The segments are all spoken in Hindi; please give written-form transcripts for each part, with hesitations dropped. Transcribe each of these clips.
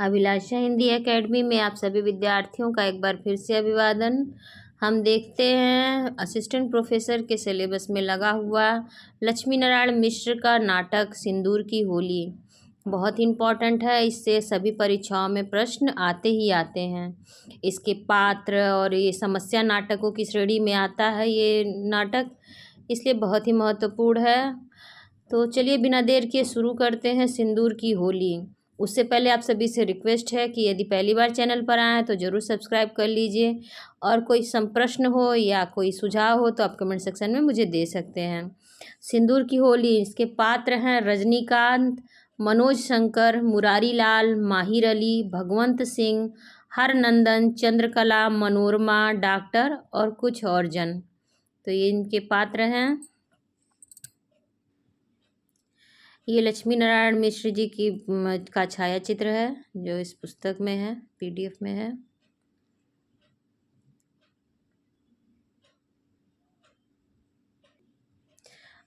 अभिलाषा हिंदी एकेडमी में आप सभी विद्यार्थियों का एक बार फिर से अभिवादन। हम देखते हैं असिस्टेंट प्रोफेसर के सिलेबस में लगा हुआ लक्ष्मी नारायण मिश्र का नाटक सिंदूर की होली। बहुत ही इम्पोर्टेंट है, इससे सभी परीक्षाओं में प्रश्न आते ही आते हैं। इसके पात्र और ये समस्या नाटकों की श्रेणी में आता है ये नाटक, इसलिए बहुत ही महत्वपूर्ण है। तो चलिए बिना देर किए शुरू करते हैं सिंदूर की होली। उससे पहले आप सभी से रिक्वेस्ट है कि यदि पहली बार चैनल पर आए हैं तो ज़रूर सब्सक्राइब कर लीजिए, और कोई प्रश्न हो या कोई सुझाव हो तो आप कमेंट सेक्शन में मुझे दे सकते हैं। सिंदूर की होली, इसके पात्र हैं रजनीकांत, मनोज शंकर, मुरारी लाल, माहिर अली, भगवंत सिंह, हरनंदन, चंद्रकला, मनोरमा, डॉक्टर और कुछ और जन। तो ये इनके पात्र हैं। ये लक्ष्मी नारायण मिश्र जी की का छाया चित्र है जो इस पुस्तक में है, पीडीएफ में है।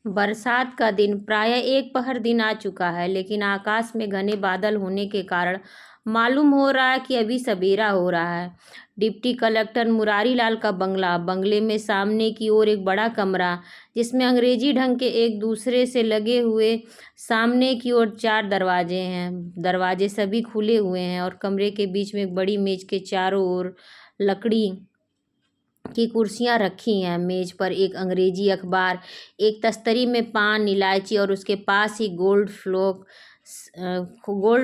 बरसात का दिन प्रायः एक पहर दिन आ चुका है, लेकिन आकाश में घने बादल होने के कारण मालूम हो रहा है कि अभी सवेरा हो रहा है। डिप्टी कलेक्टर मुरारी लाल का बंगला, बंगले में सामने की ओर एक बड़ा कमरा जिसमें अंग्रेजी ढंग के एक दूसरे से लगे हुए सामने की ओर 4 दरवाजे हैं। दरवाजे सभी खुले हुए हैं और कमरे के बीच में एक बड़ी मेज के चारों ओर लकड़ी की कुर्सियां रखी हैं। मेज पर एक अंग्रेजी अखबार, एक तस्तरी में पान, इलायची और उसके पास ही गोल्ड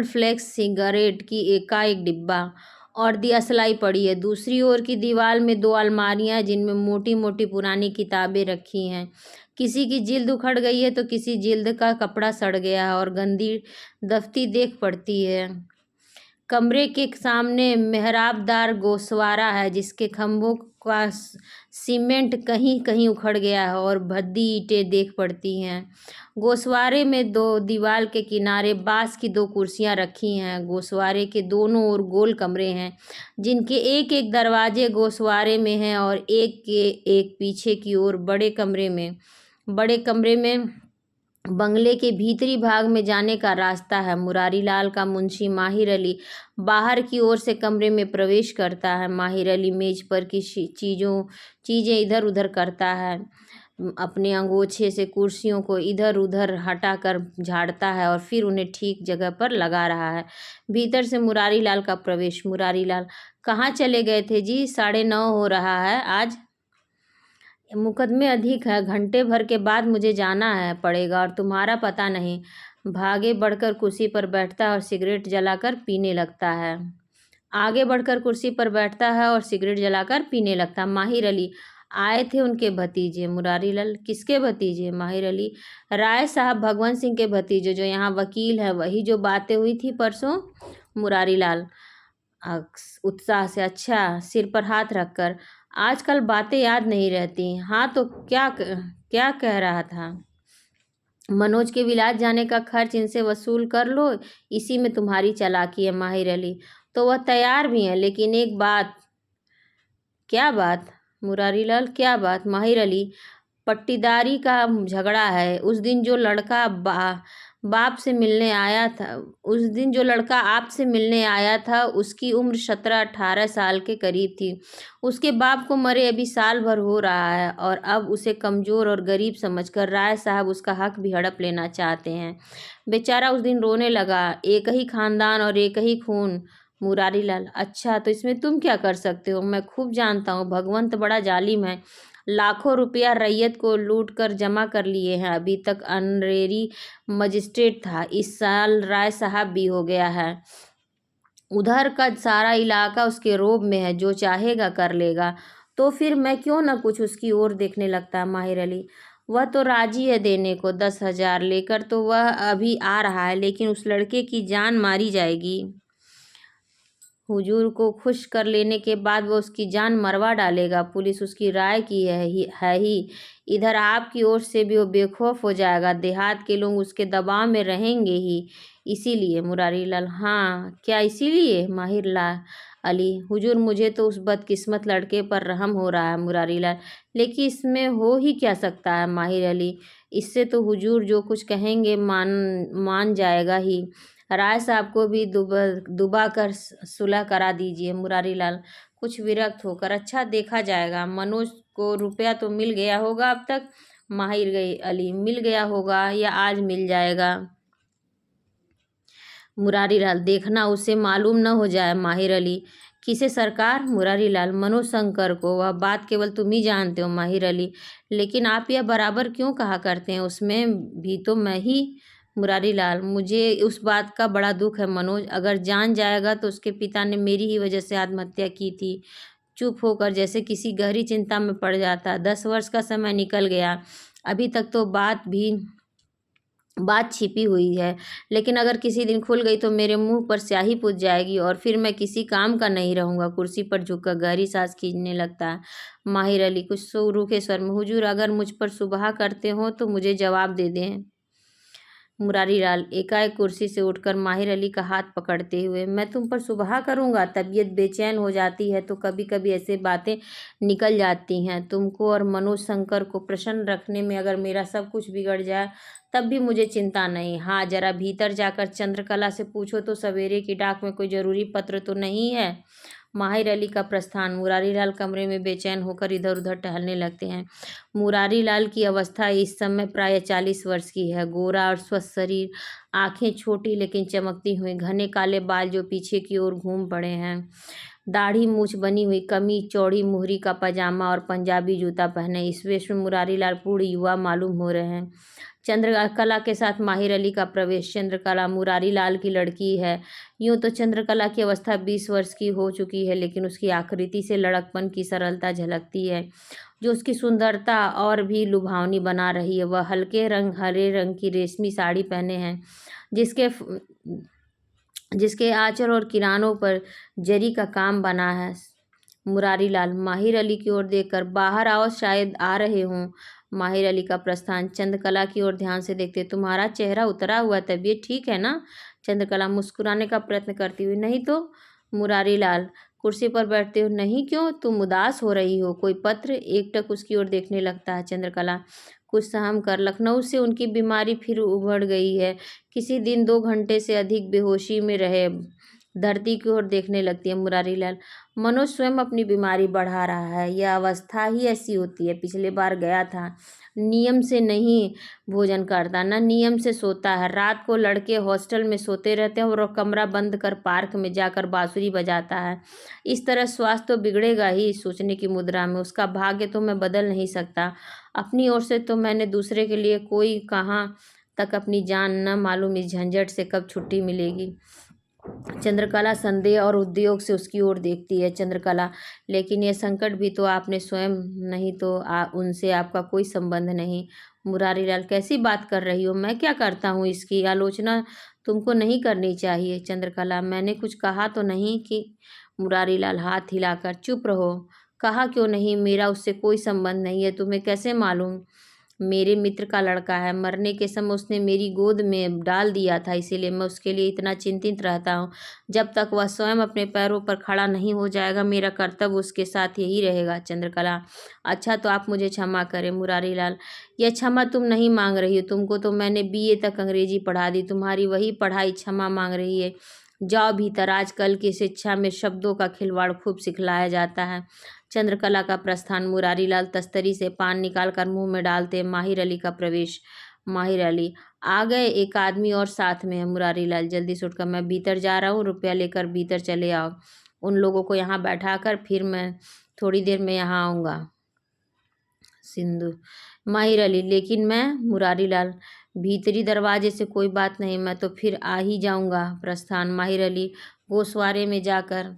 फ्लेक्स सिगरेट की एक डिब्बा और दियासलाई पड़ी है। दूसरी ओर की दीवार में 2 अलमारियां जिनमें मोटी मोटी पुरानी किताबें रखी हैं। किसी की जिल्द उखड़ गई है तो किसी जिल्द का कपड़ा सड़ गया है और गंदी दफ्ती देख पड़ती है। कमरे के सामने मेहराबदार गोसवारा है जिसके खंभों का सीमेंट कहीं कहीं उखड़ गया है और भद्दी ईंटें देख पड़ती हैं। गोसवारे में 2 दीवार के किनारे बांस की 2 कुर्सियां रखी हैं। गोसवारे के दोनों ओर गोल कमरे हैं जिनके एक एक दरवाजे गोसवारे में हैं और एक के एक पीछे की ओर बड़े कमरे में बंगले के भीतरी भाग में जाने का रास्ता है। मुरारी लाल का मुंशी माहिर अली बाहर की ओर से कमरे में प्रवेश करता है। माहिर अली मेज पर की चीज़ें इधर उधर करता है, अपने अंगोछे से कुर्सियों को इधर उधर हटाकर झाड़ता है और फिर उन्हें ठीक जगह पर लगा रहा है। भीतर से मुरारी लाल का प्रवेश। मुरारी लाल, कहाँ चले गए थे जी? 9:30 हो रहा है, आज मुकदमे अधिक है, घंटे भर के बाद मुझे जाना है पड़ेगा और तुम्हारा पता नहीं। भागे बढ़कर कुर्सी पर बैठता है और सिगरेट जलाकर पीने लगता है। आगे बढ़कर कुर्सी पर बैठता है और सिगरेट जलाकर पीने लगता है। माहिर अली, आए थे उनके भतीजे। मुरारी लाल, किसके भतीजे? माहिर अली, राय साहब भगवंत सिंह के भतीजे जो यहाँ वकील है, वही जो बातें हुई थी परसों। मुरारी लाल उत्साह से, अच्छा, सिर पर हाथ रखकर, आजकल बातें याद नहीं रहती। हाँ तो क्या कह रहा था? मनोज के विलायत जाने का खर्च इनसे वसूल कर लो, इसी में तुम्हारी चालाकी है। माहिर अली, तो वह तैयार भी हैं, लेकिन एक बात। क्या बात? मुरारी लाल, क्या बात? माहिर अली, पट्टीदारी का झगड़ा है। उस दिन जो लड़का आपसे मिलने आया था उसकी उम्र 17-18 साल के करीब थी। उसके बाप को मरे अभी साल भर हो रहा है और अब उसे कमज़ोर और गरीब समझकर राय साहब उसका हक भी हड़प लेना चाहते हैं। बेचारा उस दिन रोने लगा। एक ही खानदान और एक ही खून। मुरारी लाल, अच्छा, तो इसमें तुम क्या कर सकते हो? मैं खूब जानता हूँ, भगवंत बड़ा जालिम है। लाखों रुपया रैयत को लूट कर जमा कर लिए हैं। अभी तक अनरेरी मजिस्ट्रेट था, इस साल राय साहब भी हो गया है। उधर का सारा इलाका उसके रोब में है, जो चाहेगा कर लेगा। तो फिर मैं क्यों ना कुछ उसकी ओर देखने लगता। माहिर अली, वह तो राजी है देने को, 10,000 लेकर तो वह अभी आ रहा है, लेकिन उस लड़के की जान मारी जाएगी। हुजूर को खुश कर लेने के बाद वो उसकी जान मरवा डालेगा। पुलिस उसकी राय की है ही। इधर आपकी ओर से भी वो बेखौफ हो जाएगा। देहात के लोग उसके दबाव में रहेंगे ही, इसीलिए। मुरारी लाल, हाँ, क्या इसीलिए? माहिर लाल अली, हुजूर, मुझे तो उस बदकिस्मत लड़के पर रहम हो रहा है। मुरारी लाल, लेकिन इसमें हो ही क्या सकता है? माहिर अली, इससे तो हुजूर जो कुछ कहेंगे मान जाएगा ही। राय साहब को भी दुबा कर सुलह करा दीजिए। मुरारी लाल कुछ विरक्त होकर, अच्छा देखा जाएगा। मनोज को रुपया तो मिल गया होगा अब तक। माहिर गई अली मिल गया होगा या आज मिल जाएगा। मुरारी लाल देखना उसे मालूम न हो जाए। माहिर अली किसे सरकार? मुरारी लाल मनोज शंकर को। वह बात केवल तुम ही जानते हो। माहिर अली लेकिन आप यह बराबर क्यों कहा करते हैं? उसमें भी तो मैं ही। मुरारी लाल मुझे उस बात का बड़ा दुख है मनोज। अगर जान जाएगा तो उसके पिता ने मेरी ही वजह से आत्महत्या की थी। चुप होकर जैसे किसी गहरी चिंता में पड़ जाता। 10 वर्ष का समय निकल गया, अभी तक तो बात छिपी हुई है, लेकिन अगर किसी दिन खुल गई तो मेरे मुंह पर स्याही पूछ जाएगी और फिर मैं किसी काम का नहीं रहूंगा। कुर्सी पर झुककर गहरी सांस खींचने लगता है। माहिर अली कुछ रूखे स्वर में, हुजूर अगर मुझ पर सुबह करते हो तो मुझे जवाब दे दें। मुरारी लाल एकाएक कुर्सी से उठकर माहिर अली का हाथ पकड़ते हुए, मैं तुम पर सुबह करूंगा? तबीयत बेचैन हो जाती है तो कभी कभी ऐसे बातें निकल जाती हैं। तुमको और मनोज शंकर को प्रसन्न रखने में अगर मेरा सब कुछ बिगड़ जाए तब भी मुझे चिंता नहीं। हाँ, जरा भीतर जाकर चंद्रकला से पूछो तो सवेरे की डाक में कोई जरूरी पत्र तो नहीं है। माहिर अली का प्रस्थान। मुरारी लाल कमरे में बेचैन होकर इधर उधर टहलने लगते हैं। मुरारी लाल की अवस्था इस समय प्राय 40 वर्ष की है। गोरा और स्वस्थ शरीर, आंखें छोटी लेकिन चमकती हुई, घने काले बाल जो पीछे की ओर घूम पड़े हैं, दाढ़ी मूछ बनी हुई, कमीज चौड़ी मुहरी का पजामा और पंजाबी जूता पहने इस वेश में मुरारी लाल पूर्ण युवा मालूम हो रहे हैं। चंद्रकला के साथ माहिर अली का प्रवेश। चंद्रकला मुरारी लाल की लड़की है। यूं तो चंद्रकला की अवस्था 20 वर्ष की हो चुकी है, लेकिन उसकी आकृति से लड़कपन की सरलता झलकती है जो उसकी सुंदरता और भी लुभावनी बना रही है। वह हरे रंग की रेशमी साड़ी पहने हैं जिसके आंचल और किनारों पर जरी का काम बना है। मुरारी लाल माहिर अली की ओर देखकर, बाहर आओ, शायद आ रहे हों। माहिर अली का प्रस्थान। चंद्रकला की ओर ध्यान से देखते, तुम्हारा चेहरा उतरा हुआ, तबीयत ठीक है ना? चंद्रकला मुस्कुराने का प्रयत्न करती हुई, नहीं तो। मुरारी लाल कुर्सी पर बैठते हो, नहीं क्यों? तुम उदास हो रही हो? कोई पत्र? एकटक उसकी ओर देखने लगता है। चंद्रकला कुछ सहम कर, लखनऊ से उनकी बीमारी फिर उभड़ गई है। किसी दिन 2 घंटे से अधिक बेहोशी में रहे। धरती की ओर देखने लगती है। मुरारी लाल मनोज स्वयं अपनी बीमारी बढ़ा रहा है। यह अवस्था ही ऐसी होती है। पिछले बार गया था, नियम से नहीं भोजन करता, न नियम से सोता है। रात को लड़के हॉस्टल में सोते रहते हैं और वह कमरा बंद कर पार्क में जाकर बांसुरी बजाता है। इस तरह स्वास्थ्य तो बिगड़ेगा ही। सोचने की मुद्रा में, उसका भाग्य तो मैं बदल नहीं सकता। अपनी ओर से तो मैंने दूसरे के लिए कोई कहाँ तक अपनी जान, न मालूम इस झंझट से कब छुट्टी मिलेगी। चंद्रकला संदेह और उद्योग से उसकी ओर देखती है। चंद्रकला लेकिन यह संकट भी तो आपने स्वयं, नहीं तो उनसे आपका कोई संबंध नहीं। मुरारी लाल कैसी बात कर रही हो? मैं क्या करता हूँ? इसकी आलोचना तुमको नहीं करनी चाहिए। चंद्रकला मैंने कुछ कहा तो नहीं कि। मुरारी लाल हाथ हिलाकर, चुप रहो। कहा क्यों नहीं? मेरा उससे कोई संबंध नहीं है। तुम्हें कैसे मालूम? मेरे मित्र का लड़का है। मरने के समय उसने मेरी गोद में डाल दिया था, इसीलिए मैं उसके लिए इतना चिंतित रहता हूँ। जब तक वह स्वयं अपने पैरों पर खड़ा नहीं हो जाएगा, मेरा कर्तव्य उसके साथ यही रहेगा। चंद्रकला अच्छा तो आप मुझे क्षमा करें। मुरारी लाल यह क्षमा तुम नहीं मांग रही हो। तुमको तो मैंने BA तक अंग्रेजी पढ़ा दी। तुम्हारी वही पढ़ाई क्षमा मांग रही है। जाओ भीतर, आजकल की शिक्षा में शब्दों का खिलवाड़ खूब सिखलाया जाता है। चंद्रकला का प्रस्थान। मुरारी लाल तस्तरी से पान निकालकर मुंह में डालते। माहिर अली का प्रवेश। माहिर अली आ गए, एक आदमी और साथ में है। मुरारी लाल जल्दी से उठकर, मैं भीतर जा रहा हूँ, रुपया लेकर भीतर चले आओ। उन लोगों को यहाँ बैठाकर फिर मैं थोड़ी देर में यहाँ आऊँगा। सिंधु माहिर अली लेकिन मैं। मुरारी लाल भीतरी दरवाजे से कोई बात नहीं, मैं तो फिर आ ही जाऊँगा। प्रस्थान। माहिर अली गोशवारे में जाकर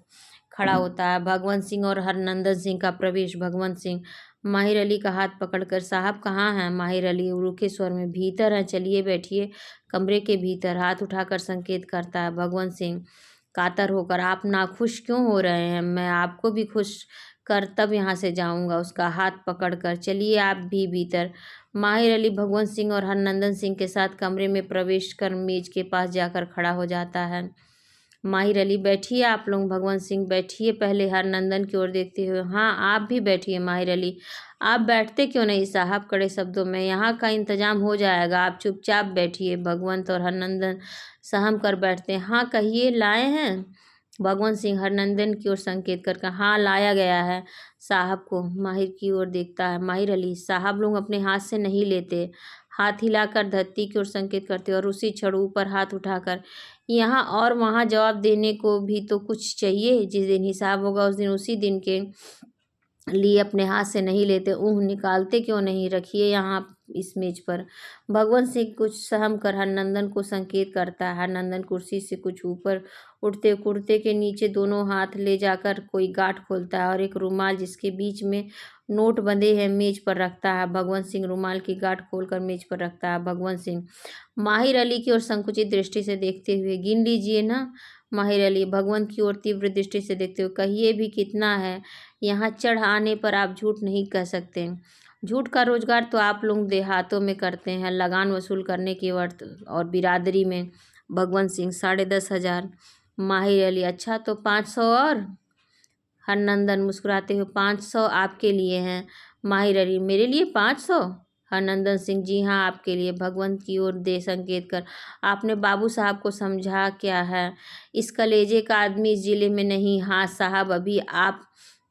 खड़ा होता है। भगवंत सिंह और हरनंदन सिंह का प्रवेश। भगवंत सिंह माहिर अली का हाथ पकड़कर, साहब कहाँ हैं? माहिर अली रूखे स्वर में, भीतर हैं, चलिए बैठिए। कमरे के भीतर हाथ उठाकर संकेत करता है। भगवंत सिंह कातर होकर, आप नाखुश क्यों हो रहे हैं? मैं आपको भी खुश कर तब यहाँ से जाऊँगा। उसका हाथ पकड़कर, चलिए आप भी भीतर। माहिर अली भगवंत सिंह और हरनंदन सिंह के साथ कमरे में प्रवेश कर मेज के पास जाकर खड़ा हो जाता है। माहिर अली, बैठिए आप लोग। भगवंत सिंह, बैठिए पहले हरनंदन की ओर देखते हुए। हाँ, आप भी बैठिए। माहिर अली, आप बैठते क्यों नहीं साहब? कड़े शब्दों में, यहाँ का इंतजाम हो जाएगा, आप चुपचाप बैठिए। भगवंत और हरनंदन सहम कर बैठते हैं। हाँ कहिए, लाए हैं? भगवंत सिंह हरनंदन की ओर संकेत करके, हाँ लाया गया है साहब को। माहिर की ओर देखता है। माहिर अली, साहब लोग अपने हाथ से नहीं लेते। हाथ हिलाकर धरती की ओर संकेत करते और उसी क्षण ऊपर हाथ उठाकर यहाँ और वहाँ जवाब देने को भी तो कुछ चाहिए। जिस दिन हिसाब होगा उस दिन उसी दिन के लिए अपने हाथ से नहीं लेते। ऊँह निकालते क्यों नहीं? रखिए यहाँ इस मेज पर। भगवंत सिंह कुछ सहम कर हरनंदन को संकेत करता है। हरनंदन कुर्सी से कुछ ऊपर उठते कुर्ते के नीचे दोनों हाथ ले जाकर कोई गांठ खोलता है और एक रुमाल जिसके बीच में नोट बंधे हैं मेज पर रखता है। भगवंत सिंह रुमाल की गांठ खोलकर मेज पर रखता है। भगवंत सिंह माहिर अली की ओर संकुचित दृष्टि से देखते हुए, गिन लीजिए ना? माहिर अली भगवंत की ओर तीव्र दृष्टि से देखते हुए, कहिए भी कितना है? यहाँ चढ़ आने पर आप झूठ नहीं कह सकते। झूठ का रोजगार तो आप लोग देहातों में करते हैं, लगान वसूल करने की वर्त और बिरादरी में। भगवंत सिंह, 10,500। माहिर अली, अच्छा तो 500 और? हरनंदन मुस्कुराते हुए, 500 आपके लिए हैं। माहिर अली, मेरे लिए 500? हरनंदन सिंह, जी हाँ आपके लिए। भगवंत की ओर दे संकेत कर, आपने बाबू साहब को समझा क्या है? इस कलेजे का आदमी इस जिले में नहीं। हाँ साहब, अभी आप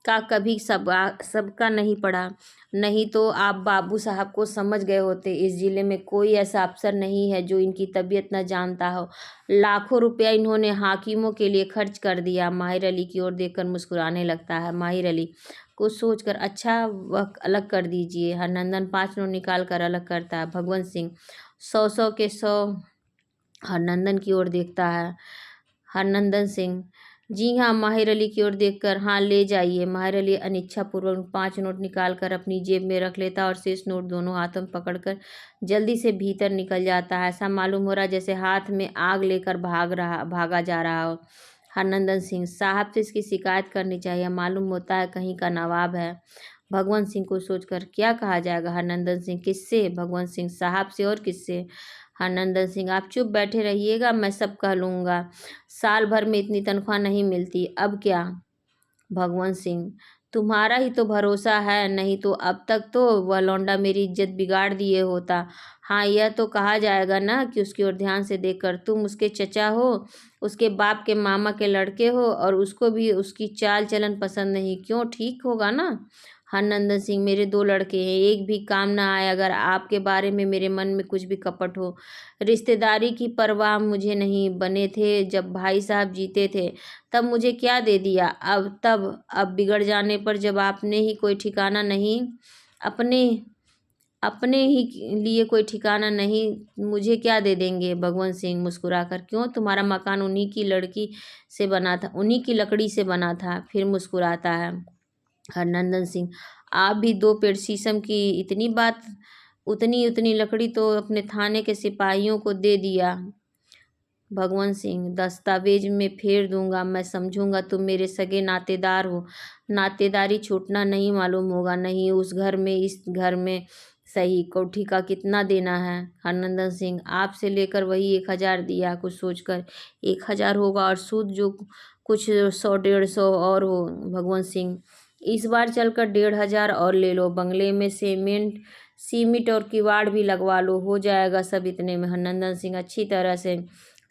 का कभी सबका नहीं पड़ा, नहीं तो आप बाबू साहब को समझ गए होते। इस जिले में कोई ऐसा अफसर नहीं है जो इनकी तबीयत न जानता हो। लाखों रुपया इन्होंने हाकिमों के लिए खर्च कर दिया। माहिर अली की ओर देखकर मुस्कुराने लगता है। माहिर अली कुछ सोचकर, अच्छा वह अलग कर दीजिए। हरनंदन 5 नोट निकाल कर अलग करता है। भगवंत सिंह, 100 के 100। हरनंदन की ओर देखता है। हरनंदन सिंह, जी हाँ। माहिर अली की ओर देखकर, हाँ ले जाइए। माहिर अली अनिच्छापूर्वक 5 नोट निकालकर अपनी जेब में रख लेता और शेष नोट दोनों हाथों में पकड़कर जल्दी से भीतर निकल जाता है। ऐसा मालूम हो रहा जैसे हाथ में आग लेकर भागा जा रहा हो। हरनंदन सिंह, साहब से इसकी शिकायत करनी चाहिए, मालूम होता है कहीं का नवाब है। भगवंत सिंह को सोचकर, क्या कहा जाएगा? हरनंदन सिंह, किससे? भगवंत सिंह, साहब से। और किससे? हरनंदन सिंह, आप चुप बैठे रहिएगा, मैं सब कह लूँगा। साल भर में इतनी तनख्वाह नहीं मिलती, अब क्या? भगवंत सिंह, तुम्हारा ही तो भरोसा है, नहीं तो अब तक तो वह लौंडा मेरी इज्जत बिगाड़ दिए होता। हाँ यह तो कहा जाएगा ना कि उसकी ओर ध्यान से देखकर, तुम उसके चचा हो, उसके बाप के मामा के लड़के हो और उसको भी उसकी चाल चलन पसंद नहीं। क्यों, ठीक होगा ना? हरनंदन सिंह, मेरे 2 लड़के हैं, एक भी काम ना आए अगर आपके बारे में मेरे मन में कुछ भी कपट हो। रिश्तेदारी की परवाह मुझे नहीं, बने थे जब भाई साहब जीते थे तब मुझे क्या दे दिया, अब बिगड़ जाने पर जब आपने ही कोई ठिकाना नहीं, अपने अपने ही लिए कोई ठिकाना नहीं, मुझे क्या दे देंगे? भगवंत सिंह मुस्कुराकर, क्यों, तुम्हारा मकान उन्हीं की लड़की से बना था, उन्हीं की लकड़ी से बना था। फिर मुस्कुराता है। हरनंदन सिंह, आप भी 2 पेड़ शीशम की इतनी बात, उतनी उतनी लकड़ी तो अपने थाने के सिपाहियों को दे दिया। भगवंत सिंह, दस्तावेज में फेर दूंगा, मैं समझूंगा तुम मेरे सगे नातेदार हो। नातेदारी छूटना नहीं मालूम होगा, नहीं उस घर में, इस घर में सही। कोठी का कितना देना है? हरनंदन सिंह, आपसे लेकर वही 1,000 दिया, कुछ सोचकर। 1,000 होगा और सूद जो कुछ 100 150 और हो। भगवंत सिंह, इस बार चलकर 1,500 और ले लो, बंगले में सीमेंट और किवाड़ भी लगवा लो, हो जाएगा सब इतने में। हरनंदन सिंह, अच्छी तरह से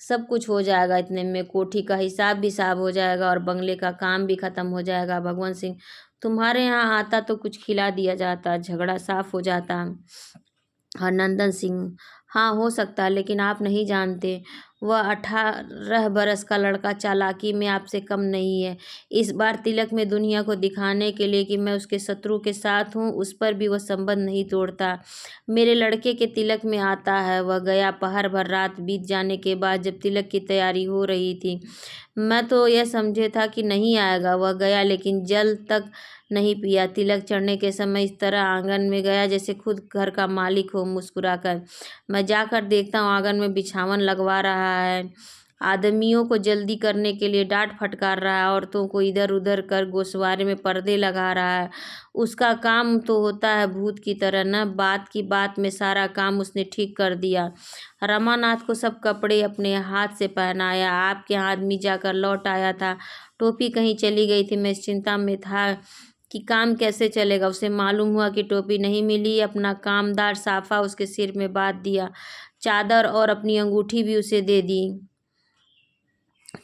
सब कुछ हो जाएगा इतने में, कोठी का हिसाब भी साफ हो जाएगा और बंगले का काम भी खत्म हो जाएगा। भगवंत सिंह, तुम्हारे यहाँ आता तो कुछ खिला दिया जाता, झगड़ा साफ हो जाता। हरनंदन सिंह, हाँ हो सकता है, लेकिन आप नहीं जानते, वह 18 बरस का लड़का चालाकी में आपसे कम नहीं है। इस बार तिलक में दुनिया को दिखाने के लिए कि मैं उसके शत्रु के साथ हूँ, उस पर भी वह संबंध नहीं तोड़ता। मेरे लड़के के तिलक में आता है। वह गया, पहर भर रात बीत जाने के बाद जब तिलक की तैयारी हो रही थी, मैं तो यह समझे था कि नहीं आएगा। वह गया लेकिन जल तक नहीं पिया। तिलक चढ़ने के समय इस तरह आंगन में गया जैसे खुद घर का मालिक हो। मुस्कुराकर, मैं जाकर देखता हूँ आंगन में बिछावन लगवा रहा है, आदमियों को जल्दी करने के लिए डांट फटकार रहा है, औरतों को इधर उधर कर गोशवारे में पर्दे लगा रहा है। उसका काम तो होता है भूत की तरह, न बात की बात में सारा काम उसने ठीक कर दिया। रमानाथ को सब कपड़े अपने हाथ से पहनाया। आपके यहाँ आदमी जाकर लौट आया था, टोपी कहीं चली गई थी। मैं इस चिंता में था कि काम कैसे चलेगा। उसे मालूम हुआ कि टोपी नहीं मिली। अपना कामदार साफा उसके सिर में बांध दिया, चादर और अपनी अंगूठी भी उसे दे दी।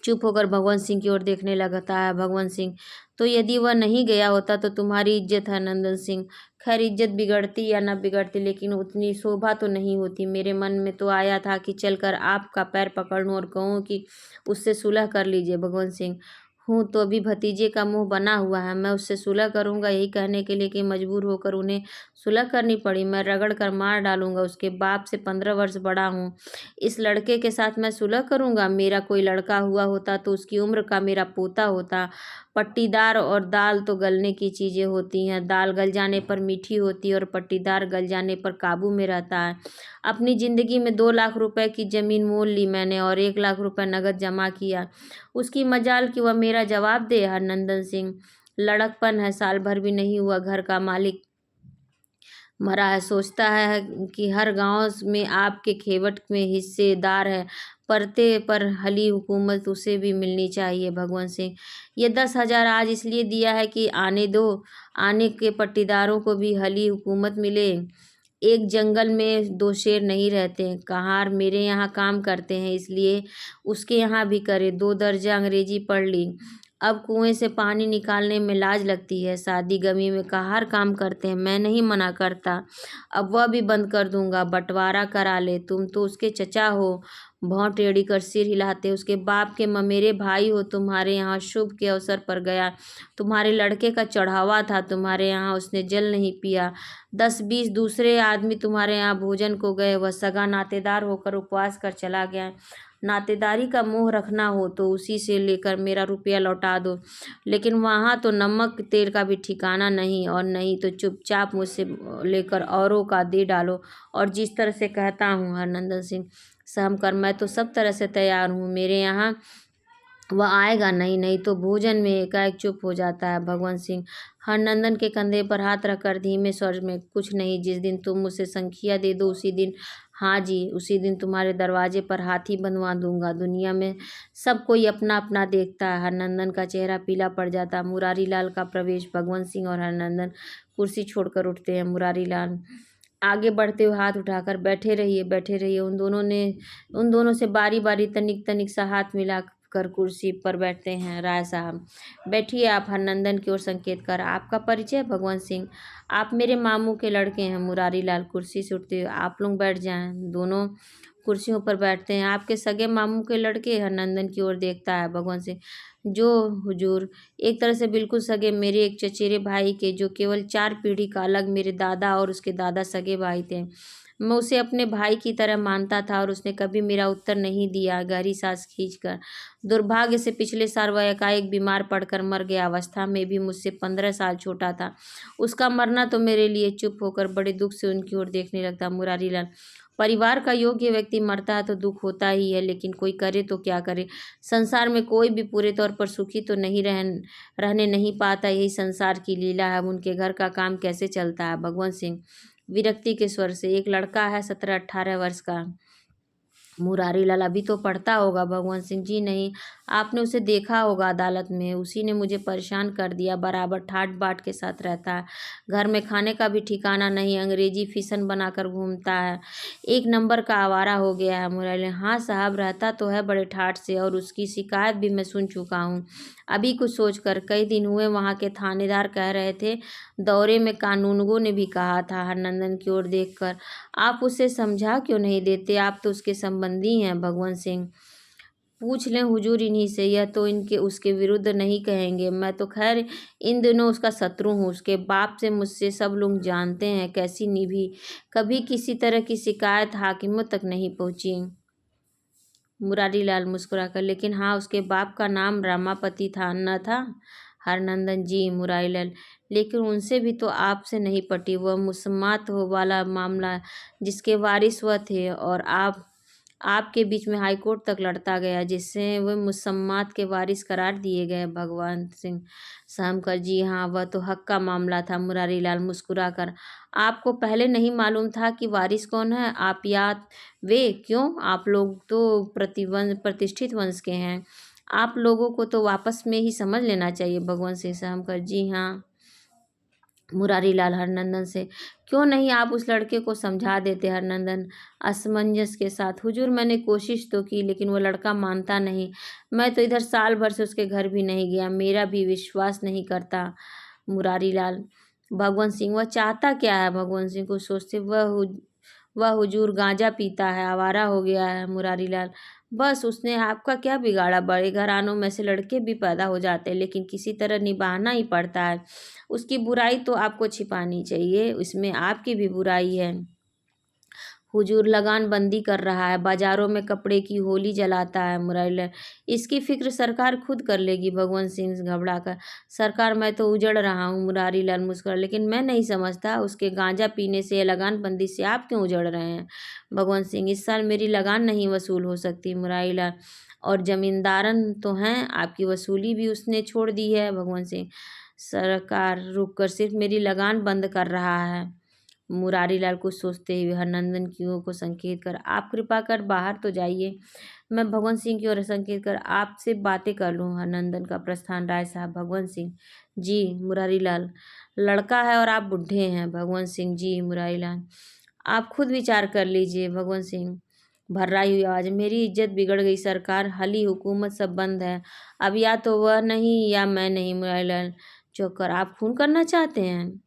चुप होकर भगवंत सिंह की ओर देखने लगता है। भगवंत सिंह, तो यदि वह नहीं गया होता तो तुम्हारी इज्जत है नंदन सिंह। खैर, इज्जत बिगड़ती या न बिगड़ती, लेकिन उतनी शोभा तो नहीं होती। मेरे मन में तो आया था कि चलकर आपका पैर पकड़ लूं और कहूं कि उससे सुलह कर लीजिए। भगवंत सिंह, हूँ तो अभी भतीजे का मुंह बना हुआ है। मैं उससे सुलह करूंगा यही कहने के लिए कि मजबूर होकर उन्हें सुलह करनी पड़ी। मैं रगड़ कर मार डालूंगा। उसके बाप से 15 वर्ष बड़ा हूँ। इस लड़के के साथ मैं सुलह करूंगा? मेरा कोई लड़का हुआ होता तो उसकी उम्र का मेरा पोता होता। पट्टीदार और दाल तो गलने की चीज़ें होती हैं। दाल गल जाने पर मीठी होती है और पट्टीदार गल जाने पर काबू में रहता है। अपनी ज़िंदगी में 2 लाख रुपए की ज़मीन मोल ली मैंने और 1 लाख रुपए नगद जमा किया। उसकी मजाल कि वह मेरा जवाब दे। हरनंदन सिंह, लड़कपन है, साल भर भी नहीं हुआ घर का मालिक मरा है। सोचता है कि हर गांव में आपके खेवट में हिस्सेदार है। परते पर हली हुकूमत उसे भी मिलनी चाहिए। भगवंत सिंह, ये 10,000 आज इसलिए दिया है कि आने दो, आने के पट्टीदारों को भी हली हुकूमत मिले। एक जंगल में 2 शेर नहीं रहते। कहार मेरे यहाँ काम करते हैं, इसलिए उसके यहाँ भी करे। 2 दर्जा अंग्रेजी पढ़ ली। अब कुएं से पानी निकालने में लाज लगती है। शादी गमी में कहार काम करते हैं, मैं नहीं मना करता। अब वह भी बंद कर दूंगा। बंटवारा करा ले। तुम तो उसके चचा हो। भौं टेढ़ी कर सिर हिलाते। उसके बाप के ममेरे भाई हो। तुम्हारे यहाँ शुभ के अवसर पर गया। तुम्हारे लड़के का चढ़ावा था। तुम्हारे यहाँ उसने जल नहीं पिया। 10-20 दूसरे आदमी तुम्हारे यहाँ भोजन को गए। वह सगा नातेदार होकर उपवास कर चला गया। नातेदारी का मोह रखना हो तो उसी से लेकर मेरा रुपया लौटा दो, लेकिन वहाँ तो नमक तेल का भी ठिकाना नहीं। और नहीं तो चुपचाप मुझसे लेकर औरों का दे डालो। और जिस तरह से कहता हूँ हरनंदन सिंह, सहम कर मैं तो सब तरह से तैयार हूँ। मेरे यहाँ वह आएगा नहीं। नहीं तो भोजन में एकाएक चुप हो जाता है। भगवंत सिंह हरनंदन के कंधे पर हाथ रखकर धीमे स्वर में, कुछ नहीं, जिस दिन तुम मुझसे संखिया दे दो उसी दिन, हाँ जी, उसी दिन तुम्हारे दरवाजे पर हाथी बनवा दूंगा। दुनिया में सब कोई अपना अपना देखता है। हरनंदन का चेहरा पीला पड़ जाता है। मुरारी लाल का प्रवेश। भगवंत सिंह और हरनंदन कुर्सी छोड़कर उठते हैं। मुरारी लाल आगे बढ़ते हुए हाथ उठाकर, बैठे रहिए, बैठे रहिए। उन दोनों से बारी बारी तनिक तनिक सा हाथ मिला कर कुर्सी पर बैठते हैं। राय साहब, बैठिए आप। हरनंदन की ओर संकेत कर, आपका परिचय? भगवंत सिंह, आप मेरे मामू के लड़के हैं। मुरारी लाल कुर्सी से उठते हुए, आप लोग बैठ जाएं। दोनों कुर्सियों पर बैठते हैं। आपके सगे मामू के लड़के? हरनंदन की ओर देखता है भगवंत सिंह, जो हुजूर, एक तरह से बिल्कुल सगे, मेरे एक चचेरे भाई के, जो केवल 4 पीढ़ी का अलग मेरे दादा और उसके दादा सगे भाई थे। मैं उसे अपने भाई की तरह मानता था और उसने कभी मेरा उत्तर नहीं दिया। गहरी सांस खींचकर, दुर्भाग्य से पिछले साल वह एकाएक बीमार पड़कर मर गया। अवस्था में भी मुझसे 15 साल छोटा था। उसका मरना तो मेरे लिए, चुप होकर बड़े दुख से उनकी ओर देखने लगता मुरारीलाल, परिवार का योग्य व्यक्ति मरता है तो दुख होता ही है, लेकिन कोई करे तो क्या करे। संसार में कोई भी पूरे तौर पर सुखी तो नहीं रहने नहीं पाता। यही संसार की लीला है। अब उनके घर का काम कैसे चलता है? भगवंत सिंह विरक्ति के स्वर से, एक लड़का है 17-18 वर्ष का। मुरारी लाल, अभी तो पढ़ता होगा। भगवंत सिंह, जी नहीं, आपने उसे देखा होगा अदालत में। उसी ने मुझे परेशान कर दिया। बराबर ठाट बाट के साथ रहता है। घर में खाने का भी ठिकाना नहीं। अंग्रेजी फिसन बनाकर घूमता है। 1 नंबर का आवारा हो गया है। मुरारी लाल, हाँ साहब, रहता तो है बड़े ठाट से, और उसकी शिकायत भी मैं सुन चुका हूँ। अभी कुछ सोचकर, कई दिन हुए वहाँ के थानेदार कह रहे थे, दौरे में कानूनगो ने भी कहा था। हरनंदन की ओर देखकर, आप उसे समझा क्यों नहीं देते? आप तो उसके संबंधी हैं। भगवंत सिंह, पूछ लें हुजूर इन्हीं से, यह तो इनके उसके विरुद्ध नहीं कहेंगे। मैं तो खैर इन दिनों उसका शत्रु हूँ। उसके बाप से मुझसे सब लोग जानते हैं कैसी निभी। कभी किसी तरह की शिकायत हाकिमों तक नहीं पहुँची। मुरारी लाल मुस्कुराकर, लेकिन हाँ, उसके बाप का नाम रमापति था, न था? हरनंदन, जी। मुरारी लाल, लेकिन उनसे भी तो आपसे नहीं पटी। वह मुसम्मात हो वाला मामला जिसके वारिस वह थे, और आप आपके बीच में हाईकोर्ट तक लड़ता गया, जिससे वह मुसम्मात के वारिस करार दिए गए। भगवान सिंह सहमकर, जी हाँ, वह तो हक का मामला था। मुरारी लाल मुस्कुरा कर, आपको पहले नहीं मालूम था कि वारिस कौन है? आप या वे? क्यों? आप लोग तो प्रतिष्ठित वंश के हैं, आप लोगों को तो वापस में ही समझ लेना चाहिए। भगवंत सिंह सहमकर, जी हाँ। मुरारी लाल हरनंदन से, क्यों नहीं आप उस लड़के को समझा देते? हरनंदन असमंजस के साथ, हुजूर मैंने कोशिश तो की, लेकिन वो लड़का मानता नहीं। मैं तो इधर साल भर से उसके घर भी नहीं गया, मेरा भी विश्वास नहीं करता। मुरारी लाल, भगवंत सिंह, वह चाहता क्या है? भगवंत सिंह को सोचते, वह हुजूर गांजा पीता है, आवारा हो गया है। मुरारी लाल, बस उसने आपका क्या बिगाड़ा? बड़े घरानों में से लड़के भी पैदा हो जाते हैं, लेकिन किसी तरह निभाना ही पड़ता है। उसकी बुराई तो आपको छिपानी चाहिए, इसमें आपकी भी बुराई है। हुजूर लगान बंदी कर रहा है, बाजारों में कपड़े की होली जलाता है। मुरैला, इसकी फिक्र सरकार खुद कर लेगी। भगवंत सिंह घबराकर, सरकार, मैं तो उजड़ रहा हूँ। मुरारी लाल मुस्कुरा, लेकिन मैं नहीं समझता, उसके गांजा पीने से या लगान बंदी से आप क्यों उजड़ रहे हैं? भगवंत सिंह, इस साल मेरी लगान नहीं वसूल हो सकती। मुरारी लाल, और जमींदारन तो हैं, आपकी वसूली भी उसने छोड़ दी है। भगवंत सिंह, सरकार रुक कर सिर्फ मेरी लगान बंद कर रहा है। मुरारी लाल कुछ सोचते हुए हरनंदन की ओर को संकेत कर, आप कृपा कर बाहर तो जाइए, मैं भगवंत सिंह की ओर संकेत कर आपसे बातें कर लूँ। हरनंदन का प्रस्थान। राय साहब, भगवंत सिंह, जी। मुरारी लाल, लड़का है और आप बुढ़े हैं। भगवंत सिंह, जी। मुरारी लाल, आप खुद विचार कर लीजिए। भगवंत सिंह भर्राई हुई आवाज, मेरी इज्जत बिगड़ गई सरकार, हली हुकूमत सब बंद है, अब या तो वह नहीं या मैं नहीं। मुरारी लाल चौंक कर, आप खून करना चाहते हैं?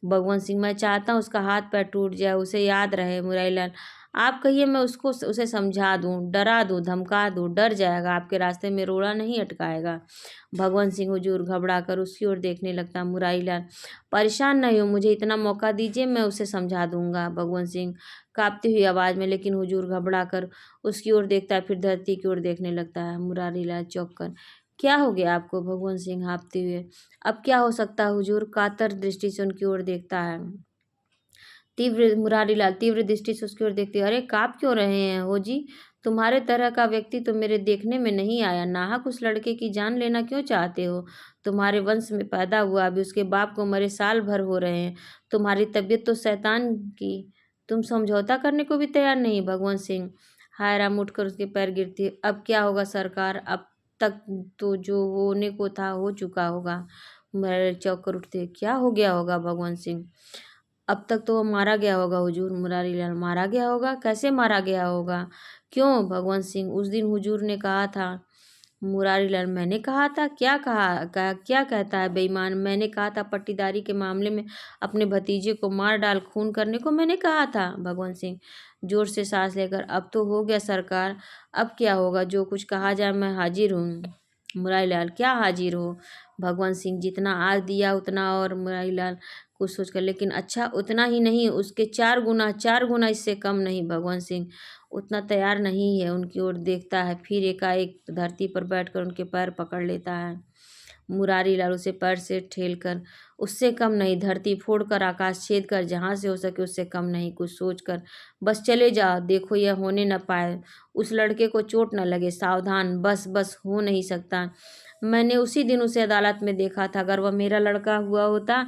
भगवंत सिंह, मैं चाहता हूँ उसका हाथ पैर टूट जाए, उसे याद रहे। मुरारी लाल, आप कहिए, मैं उसको उसे समझा दूँ, डरा दूँ, धमका दूँ, डर जाएगा, आपके रास्ते में रोड़ा नहीं अटकाएगा। भगवंत सिंह हुजूर घबरा कर उसकी ओर देखने लगता। मुरारी लाल, परेशान नहीं हो, मुझे इतना मौका दीजिए, मैं उसे समझा दूंगा। भगवंत सिंह कांपती हुई आवाज़ में, लेकिन हुजूर घबरा कर उसकी ओर देखता है, फिर धरती की ओर देखने लगता है। मुरारी लाल चौंक कर, क्या हो गया आपको? भगवंत सिंह हाँफते हुए, अब क्या हो सकता है हुजूर? कातर दृष्टि से उनकी ओर देखता है। मुरारी लाल तीव्र दृष्टि से उसकी ओर देखते, अरे काँप क्यों रहे हैं हो जी? तुम्हारे तरह का व्यक्ति तो मेरे देखने में नहीं आया, नाहक उस लड़के की जान लेना क्यों चाहते हो? तुम्हारे वंश में पैदा हुआ, अभी उसके बाप को मरे साल भर हो रहे हैं, तुम्हारी तबीयत तो शैतान की, तुम समझौता करने को भी तैयार नहीं। भगवंत सिंह हाय राम, उठकर उसके पैर गिरते, अब क्या होगा सरकार? अब तक तो जो होने को था हो चुका होगा। मैं चौंक कर उठते, क्या हो गया होगा? भगवंत सिंह, अब तक तो वो मारा गया होगा हुजूर। मुरारी लाल, मारा गया होगा? कैसे मारा गया होगा? क्यों? भगवंत सिंह, उस दिन हुजूर ने कहा था। मुरारी लाल, मैंने कहा था? क्या कहता है बेईमान? मैंने कहा था पट्टीदारी के मामले में अपने भतीजे को मार डाल खून करने को मैंने कहा था। भगवंत सिंह जोर से सांस लेकर, अब तो हो गया सरकार, अब क्या होगा? जो कुछ कहा जाए मैं हाजिर हूँ। मुरारी लाल, क्या हाजिर हो? भगवंत सिंह, जितना आज दिया उतना और। मुरारी लाल कुछ सोचकर, लेकिन अच्छा उतना ही नहीं, उसके 4 गुना, 4 गुना इससे कम नहीं। भगवंत सिंह उतना तैयार नहीं है। उनकी ओर देखता है, फिर एकाएक धरती पर बैठकर उनके पैर पकड़ लेता है। मुरारी लाल उसे पैर से ठेलकर, उससे कम नहीं, धरती फोड़कर आकाश छेद कर, जहाँ से हो सके उससे कम नहीं। कुछ सोचकर, बस चले जाओ, देखो यह होने न पाए, उस लड़के को चोट न लगे, सावधान, बस बस हो नहीं सकता। मैंने उसी दिन उसे अदालत में देखा था, अगर वह मेरा लड़का हुआ होता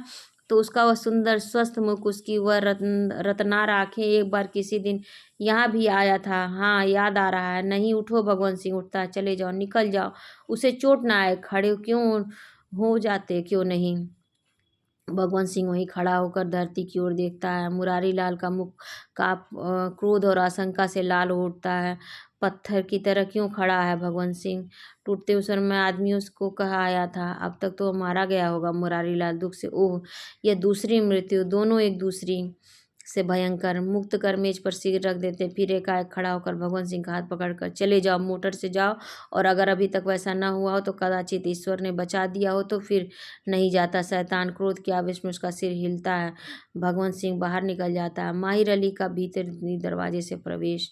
तो उसका वह सुंदर स्वस्थ मुख, उसकी वह रत्नार आंखें, एक बार किसी दिन यहाँ भी आया था, हाँ याद आ रहा है। नहीं, उठो। भगवंत सिंह उठता है, चले जाओ, निकल जाओ, उसे चोट ना आए। खड़े क्यों हो जाते, क्यों नहीं? भगवंत सिंह वहीं खड़ा होकर धरती की ओर देखता है। मुरारी लाल का मुख का क्रोध और आशंका से लाल हो उठता है। पत्थर की तरह क्यों खड़ा है भगवंत सिंह? टूटते उस स्वर में आदमी उसको कहा आया था, अब तक तो वो मारा गया होगा। मुरारी लाल दुख से, ओह, यह दूसरी मृत्यु, दोनों एक दूसरी से भयंकर। मुक्त कर मेज पर सिर रख देते, फिर एकाएक खड़ा होकर भगवंत सिंह का हाथ पकड़कर, चले जाओ, मोटर से जाओ, और अगर अभी तक वैसा न हुआ हो तो कदाचित ईश्वर ने बचा दिया हो तो फिर नहीं जाता। शैतान क्रोध के आवेश में उसका सिर हिलता है। भगवंत सिंह बाहर निकल जाता है। माहिर अली का भीतरी दरवाजे से प्रवेश।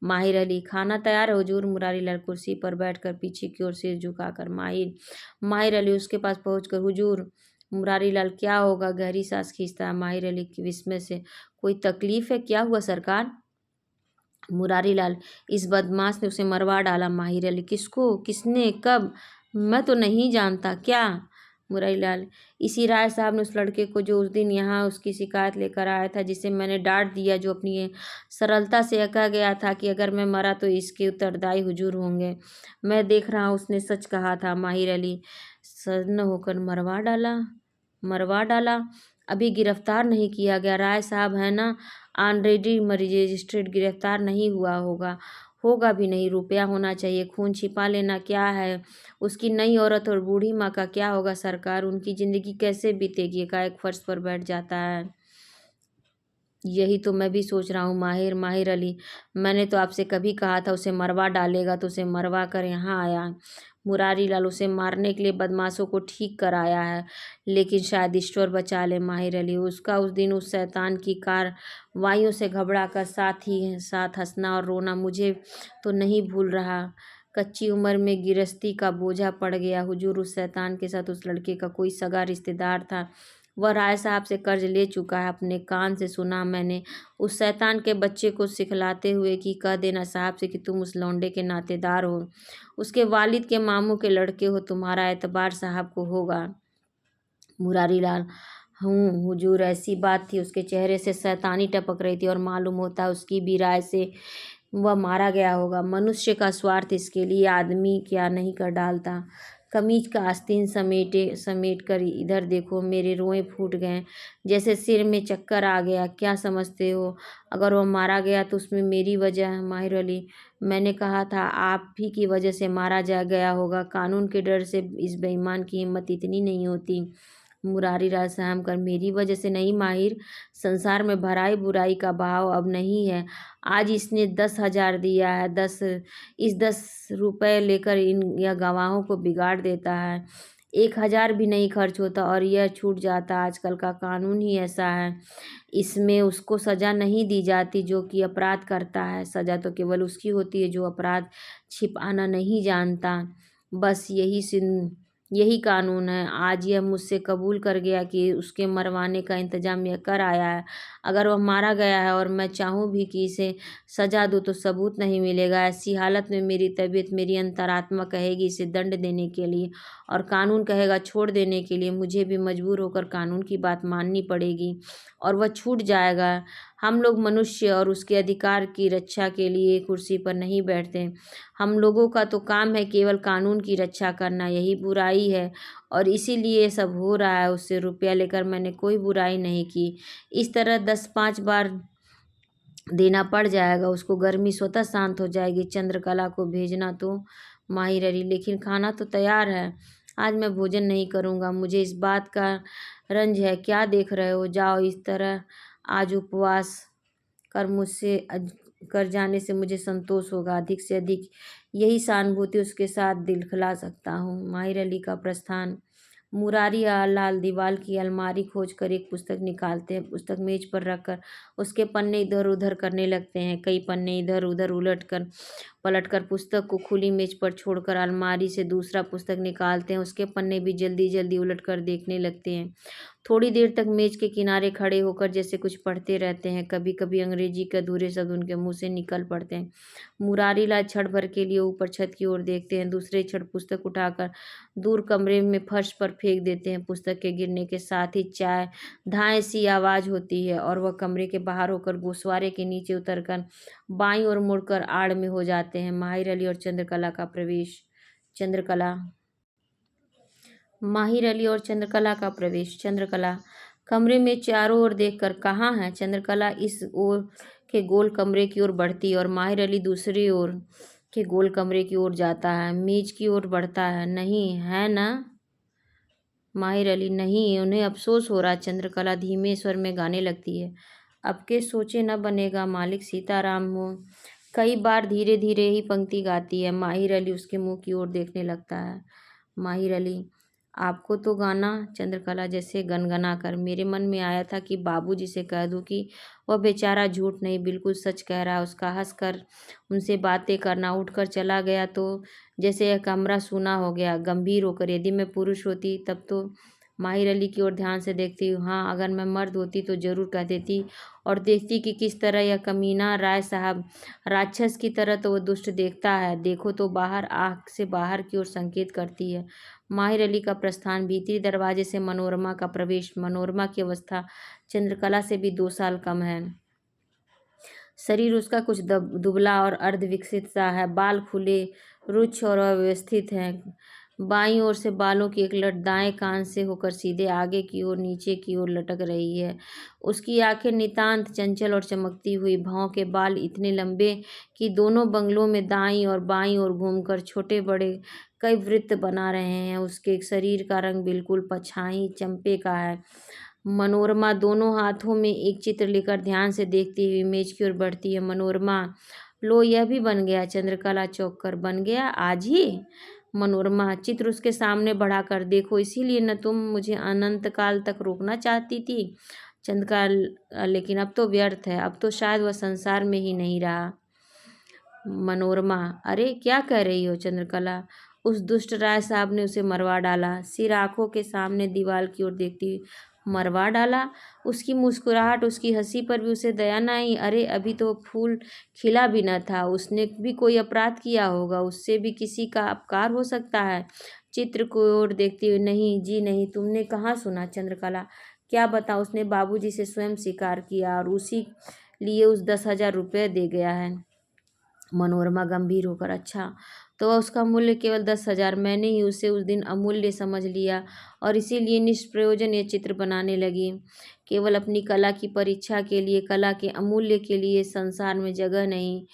माहिर अली, खाना तैयार है हुजूर। मुरारी लाल कुर्सी पर बैठकर पीछे की ओर सिर झुकाकर, माहिर अली उसके पास पहुंचकर, हुजूर। मुरारी लाल, क्या होगा? गहरी सांस खींचता है। माहिर अली की विस्मय से, कोई तकलीफ है? क्या हुआ सरकार? मुरारीलाल, इस बदमाश ने उसे मरवा डाला। माहिर अली, किसको? किसने? कब? मैं तो नहीं जानता। क्या? मुरारीलाल, इसी राय साहब ने उस लड़के को जो उस दिन यहाँ उसकी शिकायत लेकर आया था, जिसे मैंने डांट दिया, जो अपनी ये सरलता से कह गया था कि अगर मैं मरा तो इसके उत्तरदायी हुजूर होंगे। मैं देख रहा हूँ उसने सच कहा था। माहिर अली सन्न होकर, मरवा डाला? मरवा डाला? अभी गिरफ्तार नहीं किया गया। राय साहब है ना, ऑलरेडी मजिस्ट्रेट, गिरफ्तार नहीं हुआ होगा। होगा भी नहीं। रुपया होना चाहिए। खून छिपा लेना क्या है? उसकी नई औरत और बूढ़ी माँ का क्या होगा सरकार? उनकी ज़िंदगी कैसे बीतेगी? एकाएक फर्श पर बैठ जाता है। यही तो मैं भी सोच रहा हूँ। माहिर अली, मैंने तो आपसे कभी कहा था उसे मरवा डालेगा, तो उसे मरवा कर यहाँ आया। मुरारीलाल, उसे मारने के लिए बदमाशों को ठीक कराया है, लेकिन शायद ईश्वर बचा ले। माहिर अली, उसका उस दिन उस शैतान की कार्रवाइयों से घबरा कर साथ हंसना और रोना मुझे तो नहीं भूल रहा। कच्ची उम्र में गिरस्ती का बोझा पड़ गया हुजूर। उस शैतान के साथ उस लड़के का कोई सगा रिश्तेदार था। वह राय साहब से कर्ज ले चुका है। अपने कान से सुना मैंने उस शैतान के बच्चे को सिखलाते हुए कि कह देना साहब से कि तुम उस लौंडे के नातेदार हो, उसके वालिद के मामू के लड़के हो, तुम्हारा एतबार साहब को होगा। मुरारीलाल, हूँ हुजूर, ऐसी बात थी। उसके चेहरे से शैतानी टपक रही थी और मालूम होता है उसकी भी राय से वह मारा गया होगा। मनुष्य का स्वार्थ इसके लिए आदमी क्या नहीं कर डालता। कमीज का आस्तीन समेट कर इधर देखो, मेरे रोए फूट गए, जैसे सिर में चक्कर आ गया। क्या समझते हो? अगर वह मारा गया तो उसमें मेरी वजह है। माहिर अली, मैंने कहा था आप ही की वजह से मारा जा गया होगा। कानून के डर से इस बेईमान की हिम्मत इतनी नहीं होती। मुरारीलाल सहम कर, मेरी वजह से नहीं माहिर, संसार में भलाई बुराई का भाव अब नहीं है। आज इसने 10,000 दिया है, 10 लेकर यह गवाहों को बिगाड़ देता है। 1,000 भी नहीं खर्च होता और यह छूट जाता। आजकल का कानून ही ऐसा है। इसमें उसको सज़ा नहीं दी जाती जो कि अपराध करता है। सज़ा तो केवल उसकी होती है जो अपराध छिपाना नहीं जानता। बस यही कानून है। आज यह मुझसे कबूल कर गया कि उसके मरवाने का इंतजाम यह कर आया है। अगर वह मारा गया है और मैं चाहूँ भी कि इसे सजा दूँ तो सबूत नहीं मिलेगा। ऐसी हालत में मेरी तबीयत, मेरी अंतरात्मा कहेगी इसे दंड देने के लिए, और कानून कहेगा छोड़ देने के लिए। मुझे भी मजबूर होकर कानून की बात माननी पड़ेगी और वह छूट जाएगा। हम लोग मनुष्य और उसके अधिकार की रक्षा के लिए कुर्सी पर नहीं बैठते। हम लोगों का तो काम है केवल कानून की रक्षा करना। यही बुराई है और इसीलिए ये सब हो रहा है। उससे रुपया लेकर मैंने कोई बुराई नहीं की। इस तरह 10-5 बार देना पड़ जाएगा, उसको गर्मी स्वतः शांत हो जाएगी। चंद्रकला को भेजना तो। माहिर अली, लेकिन खाना तो तैयार है। आज मैं भोजन नहीं करूँगा, मुझे इस बात का रंज है। क्या देख रहे हो? जाओ। इस तरह आज उपवास कर जाने से मुझे संतोष होगा। अधिक से अधिक यही सहानुभूति उसके साथ दिल खिला सकता हूँ। माहिर अली का प्रस्थान। मुरारी लाल दीवार की अलमारी खोज कर एक पुस्तक निकालते हैं। पुस्तक मेज पर रखकर उसके पन्ने इधर उधर करने लगते हैं। कई पन्ने इधर उधर पलटकर पुस्तक को खुली मेज पर छोड़कर अलमारी से दूसरा पुस्तक निकालते हैं। उसके पन्ने भी जल्दी जल्दी उलटकर देखने लगते हैं। थोड़ी देर तक मेज के किनारे खड़े होकर जैसे कुछ पढ़ते रहते हैं। कभी कभी अंग्रेजी के अधूरे शब्द उनके मुंह से निकल पड़ते हैं। मुरारीलाल क्षण भर के लिए ऊपर छत की ओर देखते हैं, दूसरे क्षण पुस्तक उठाकर दूर कमरे में फर्श पर फेंक देते हैं। पुस्तक के गिरने के साथ ही चाय धाए सी आवाज़ होती है और वह कमरे के बाहर होकर गोश्वारे के नीचे उतरकर बाईं ओर मुड़कर आड़ में हो जाते हैं। माहिर अली और चंद्रकला का प्रवेश। चंद्रकला कमरे में चारों ओर देखकर, कहाँ है? चंद्रकला इस ओर के गोल कमरे की ओर बढ़ती है और माहिर अली दूसरी ओर के गोल कमरे की ओर जाता है। मेज की ओर बढ़ता है। नहीं है ना? माहिर अली, नहीं, उन्हें अफसोस हो रहा। चंद्रकला धीमे स्वर में गाने लगती है। अब के सोचे न बनेगा, मालिक सीताराम हो। कई बार धीरे धीरे ही पंक्ति गाती है। माहिर अली उसके मुंह की ओर देखने लगता है। माहिर अली, आपको तो गाना। चंद्रकला जैसे गनगना कर, मेरे मन में आया था कि बाबूजी से कह दूं कि वह बेचारा झूठ नहीं बिल्कुल सच कह रहा है। उसका हंसकर उनसे बातें करना। उठकर चला गया तो जैसे यह कमरा सूना हो गया। गंभीर होकर, यदि मैं पुरुष होती तब तो माहिर अली की ओर ध्यान से देखती हुई, हाँ, अगर मैं मर्द होती तो जरूर कह देती और देखती कि किस तरह यह कमीना राय साहब राक्षस की तरह तो वो दुष्ट देखता है। देखो तो बाहर, आँख से बाहर की ओर संकेत करती है। माहिर अली का प्रस्थान, भीतरी दरवाजे से मनोरमा का प्रवेश। मनोरमा की अवस्था चंद्रकला से भी 2 साल कम है। शरीर उसका कुछ दुबला और अर्धविकसित सा है। बाल खुले, रुक्ष और अव्यवस्थित हैं। बाईं ओर से बालों की एक लट दाएं कान से होकर सीधे आगे की ओर नीचे की ओर लटक रही है। उसकी आंखें नितांत चंचल और चमकती हुई। भौं के बाल इतने लंबे कि दोनों बंगलों में दाईं और बाईं ओर घूमकर छोटे बड़े कई वृत्त बना रहे हैं। उसके शरीर का रंग बिल्कुल पछाई चंपे का है। मनोरमा दोनों हाथों में एक चित्र लेकर ध्यान से देखती हुई मेज की ओर बढ़ती है। मनोरमा, लो, यह भी बन गया। चंद्रकला चौंक कर, बन गया आज ही? मनोरमा चित्र उसके सामने बढ़ाकर, देखो, इसीलिए न तुम मुझे अनंत काल तक रोकना चाहती थी चंद्रकला, लेकिन अब तो व्यर्थ है। अब तो शायद वह संसार में ही नहीं रहा। मनोरमा, अरे क्या कह रही हो चंद्रकला? उस दुष्ट राय साहब ने उसे मरवा डाला। सिर आंखों के सामने दीवार की ओर देखती हुई, मरवा डाला? उसकी मुस्कुराहट, उसकी हंसी पर भी उसे दया न आई। अरे अभी तो फूल खिला भी न था। उसने भी कोई अपराध किया होगा, उससे भी किसी का अपकार हो सकता है। चित्र को ओर देखती हुई, नहीं जी नहीं, तुमने कहाँ सुना चंद्रकला? क्या बताऊँ, उसने बाबूजी से स्वयं स्वीकार किया और उसी लिए उस 10,000 रुपये दे गया है। मनोरमा गंभीर होकर, अच्छा, तो उसका मूल्य केवल 10,000? मैंने ही उसे उस दिन अमूल्य समझ लिया और इसीलिए निष्प्रयोजन ये चित्र बनाने लगी, केवल अपनी कला की परीक्षा के लिए, कला के अमूल्य के लिए। संसार में जगह नहीं।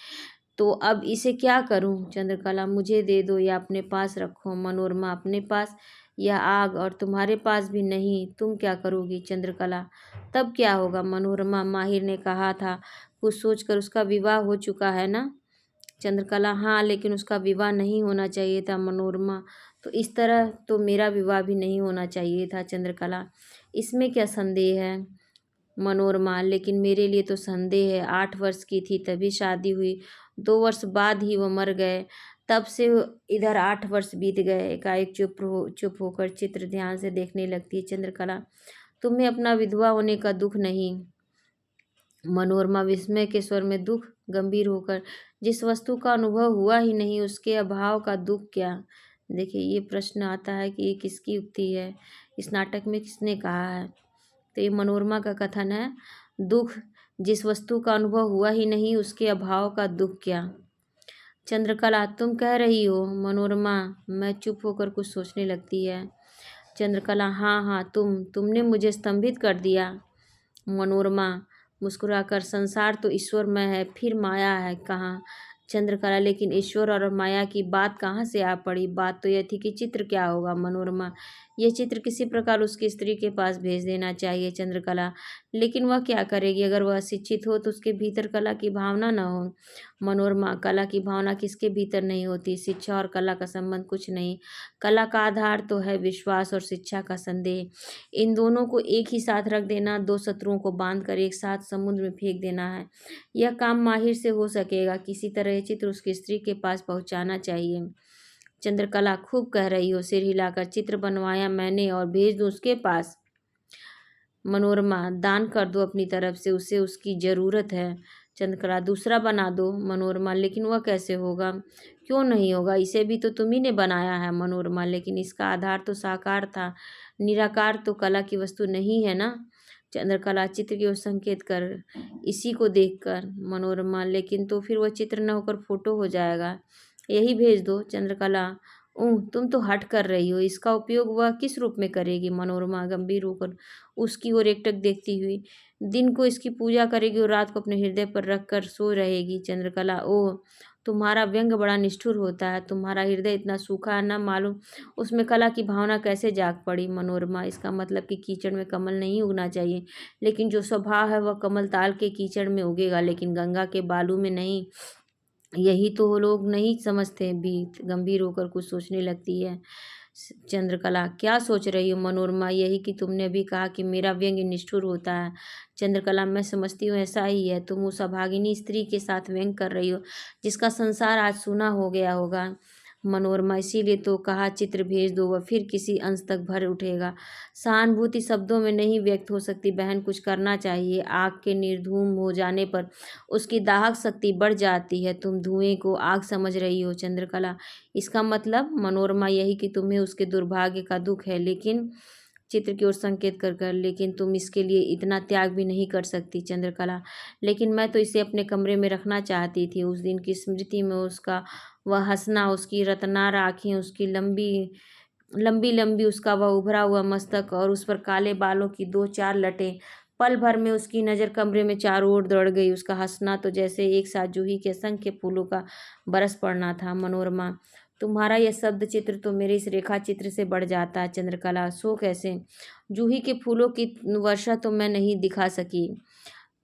तो अब इसे क्या करूं? चंद्रकला, मुझे दे दो या अपने पास रखो। मनोरमा, अपने पास? यह आग और तुम्हारे पास भी नहीं। तुम क्या करोगी? चंद्रकला, तब क्या होगा? मनोरमा, माहिर ने कहा था कुछ सोचकर, उसका विवाह हो चुका है ना? चंद्रकला, हाँ, लेकिन उसका विवाह नहीं होना चाहिए था। मनोरमा, तो इस तरह तो मेरा विवाह भी नहीं होना चाहिए था। चंद्रकला, इसमें क्या संदेह है? मनोरमा, लेकिन मेरे लिए तो संदेह है। 8 वर्ष की थी तभी शादी हुई, 2 वर्ष बाद ही वो मर गए। तब से इधर 8 वर्ष बीत गए। एकाएक चुप होकर चित्र ध्यान से देखने लगती है चंद्रकला, तुम्हें अपना विधवा होने का दुख नहीं? मनोरमा विस्मय के स्वर में, दुख? गंभीर होकर, जिस वस्तु का अनुभव हुआ ही नहीं उसके अभाव का दुख क्या? देखिए, ये प्रश्न आता है कि ये किसकी युक्ति है, इस नाटक में किसने कहा है? तो ये मनोरमा का कथन है, दुख, जिस वस्तु का अनुभव हुआ ही नहीं उसके अभाव का दुख क्या? चंद्रकला, तुम कह रही हो? मनोरमा, मैं चुप होकर कुछ सोचने लगती है। चंद्रकला, हाँ हाँ, तुमने मुझे स्तंभित कर दिया। मनोरमा मुस्कुराकर, संसार तो ईश्वरमय है, फिर माया है कहाँ? चंद्रकला, लेकिन ईश्वर और माया की बात कहाँ से आ पड़ी? बात तो यह थी कि चित्र क्या होगा। मनोरमा, यह चित्र किसी प्रकार उसकी स्त्री के पास भेज देना चाहिए। चंद्रकला, लेकिन वह क्या करेगी? अगर वह अशिक्षित हो तो उसके भीतर कला की भावना न हो। मनोरमा, कला की भावना किसके भीतर नहीं होती? शिक्षा और कला का संबंध कुछ नहीं। कला का आधार तो है विश्वास और शिक्षा का संदेह। इन दोनों को एक ही साथ रख देना, 2 शत्रुओं को बांधकर एक साथ समुद्र में फेंक देना है। यह काम माहिर से हो सकेगा। किसी तरह यह चित्र उसकी स्त्री के पास पहुंचाना चाहिए। चंद्रकला, खूब कह रही हो। सिर हिलाकर, चित्र बनवाया मैंने और भेज दूं उसके पास? मनोरमा, दान कर दो अपनी तरफ से, उसे उसकी ज़रूरत है। चंद्रकला, दूसरा बना दो। मनोरमा, लेकिन वह कैसे होगा? क्यों नहीं होगा? इसे भी तो तुम ही ने बनाया है। मनोरमा, लेकिन इसका आधार तो साकार था, निराकार तो कला की वस्तु नहीं है ना? चंद्रकला चित्र की ओर संकेत कर, इसी को देखकर। मनोरमा, लेकिन तो फिर वह चित्र न होकर फोटो हो जाएगा। यही भेज दो। चंद्रकला, तुम तो हट कर रही हो। इसका उपयोग वह किस रूप में करेगी? मनोरमा गंभीर होकर उसकी ओर एकटक देखती हुई, दिन को इसकी पूजा करेगी और रात को अपने हृदय पर रख कर सो रहेगी। चंद्रकला, ओह, तुम्हारा व्यंग बड़ा निष्ठुर होता है। तुम्हारा हृदय इतना सूखा है, न मालूम उसमें कला की भावना कैसे जाग पड़ी। मनोरमा, इसका मतलब कि कीचड़ में कमल नहीं उगना चाहिए, लेकिन जो स्वभाव है वह कमल ताल के कीचड़ में उगेगा, लेकिन गंगा के बालू में नहीं। यही तो वो लोग नहीं समझते भी। गंभीर होकर कुछ सोचने लगती है चंद्रकला, क्या सोच रही हो? मनोरमा, यही कि तुमने अभी कहा कि मेरा व्यंग्य निष्ठुर होता है। चंद्रकला, मैं समझती हूँ ऐसा ही है। तुम उस अभागिनी स्त्री के साथ व्यंग कर रही हो जिसका संसार आज सूना हो गया होगा। मनोरमा इसीलिए तो कहा चित्र भेज दो, वह फिर किसी अंश तक भर उठेगा। सहानुभूति शब्दों में नहीं व्यक्त हो सकती बहन, कुछ करना चाहिए। आग के निर्धूम हो जाने पर उसकी दाहक शक्ति बढ़ जाती है। तुम धुएं को आग समझ रही हो चंद्रकला। इसका मतलब मनोरमा यही कि तुम्हें उसके दुर्भाग्य का दुख है, लेकिन चित्र की ओर संकेत कर कर, लेकिन तुम इसके लिए इतना त्याग भी नहीं कर सकती चंद्रकला। लेकिन मैं तो इसे अपने कमरे में रखना चाहती थी। उस दिन की स्मृति में उसका वह हंसना, उसकी रत्नार आँखें, उसकी लंबी लंबी लंबी उसका वह उभरा हुआ मस्तक और उस पर काले बालों की दो चार लटें। पल भर में उसकी नज़र कमरे में चारों ओर दौड़ गई। उसका हंसना तो जैसे एक साथ जूही के असंख्य फूलों का बरस पड़ना था। मनोरमा, तुम्हारा यह शब्द चित्र तो मेरे इस रेखा चित्र से बढ़ जाता है चंद्रकला। सो कैसे? जूही के फूलों की वर्षा तो मैं नहीं दिखा सकी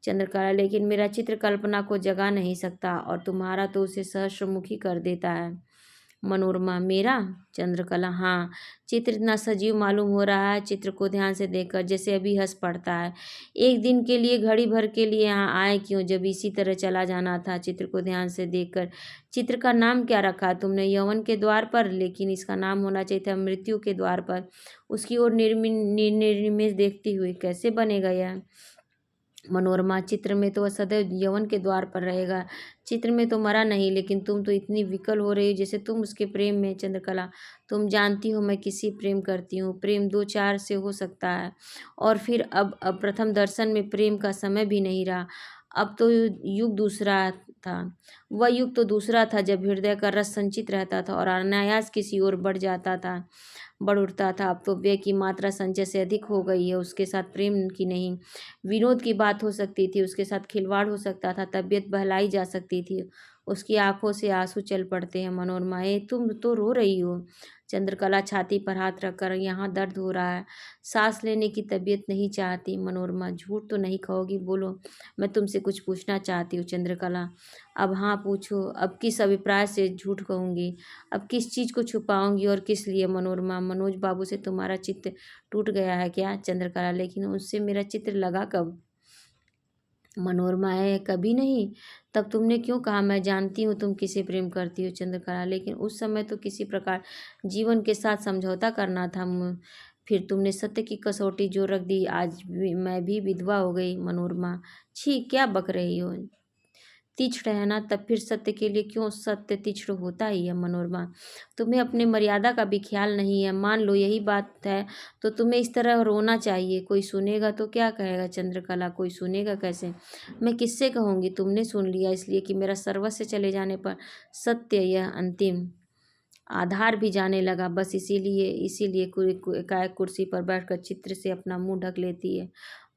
चंद्रकला, लेकिन मेरा चित्र कल्पना को जगा नहीं सकता और तुम्हारा तो उसे सहस्रमुखी कर देता है। मनोरमा, मेरा? चंद्रकला, हाँ। चित्र इतना सजीव मालूम हो रहा है चित्र को ध्यान से देखकर, जैसे अभी हंस पड़ता है। एक दिन के लिए, घड़ी भर के लिए यहाँ आए क्यों, जब इसी तरह चला जाना था। चित्र को ध्यान से देखकर, चित्र का नाम क्या रखा तुमने? यौवन के द्वार पर, लेकिन इसका नाम होना चाहिए था मृत्यु के द्वार पर। उसकी ओर निर्निमेष देखती हुई, कैसे बनेगा यह? मनोरमा, चित्र में तो वह सदैव यौवन के द्वार पर रहेगा। चित्र में तो मरा नहीं, लेकिन तुम तो इतनी विकल हो रही हो जैसे तुम उसके प्रेम में। चंद्रकला, तुम जानती हो मैं किसी प्रेम करती हूँ। प्रेम दो चार से हो सकता है, और फिर अब प्रथम दर्शन में प्रेम का समय भी नहीं रहा। अब तो युग दूसरा था। वह युग तो दूसरा था जब हृदय का रस संचित रहता था और अनायास किसी ओर बढ़ उठता था। अब तो व्यय की मात्रा संचय से अधिक हो गई है। उसके साथ प्रेम की नहीं, विनोद की बात हो सकती थी, उसके साथ खिलवाड़ हो सकता था, तबीयत बहलाई जा सकती थी। उसकी आंखों से आंसू चल पड़ते हैं। मनोरमा, तुम तो रो रही हो। चंद्रकला छाती पर हाथ रखकर, यहाँ दर्द हो रहा है, सांस लेने की तबीयत नहीं चाहती। मनोरमा, झूठ तो नहीं कहोगी, बोलो, मैं तुमसे कुछ पूछना चाहती हूँ। चंद्रकला, अब हाँ पूछो। अब किस अभिप्राय से झूठ कहूँगी? अब किस चीज़ को छुपाऊंगी और किस लिए? मनोरमा, मनोज बाबू से तुम्हारा चित्त टूट गया है क्या? चंद्रकला, लेकिन उससे मेरा चित्र लगा कब? मनोरमा, है कभी नहीं। तब तुमने क्यों कहा? मैं जानती हूँ तुम किसे प्रेम करती हो चंद्रकला, लेकिन उस समय तो किसी प्रकार जीवन के साथ समझौता करना था। फिर तुमने सत्य की कसौटी जो रख दी। आज भी मैं भी विधवा हो गई। मनोरमा, छी, क्या बक रही हो? तीक्ष्ण है ना, तब फिर सत्य के लिए क्यों? सत्य तीक्ष्ण होता ही है। मनोरमा, तुम्हें अपने मर्यादा का भी ख्याल नहीं है। मान लो यही बात है तो तुम्हें इस तरह रोना चाहिए। कोई सुनेगा तो क्या कहेगा? चंद्रकला, कोई सुनेगा कैसे? मैं किससे कहूँगी? तुमने सुन लिया, इसलिए कि मेरा सर्वस्व चले जाने पर सत्य, यह अंतिम आधार भी जाने लगा। बस इसीलिए इसीलिए एकाएक कुर्सी पर बैठकर चित्र से अपना मुंह ढक लेती है।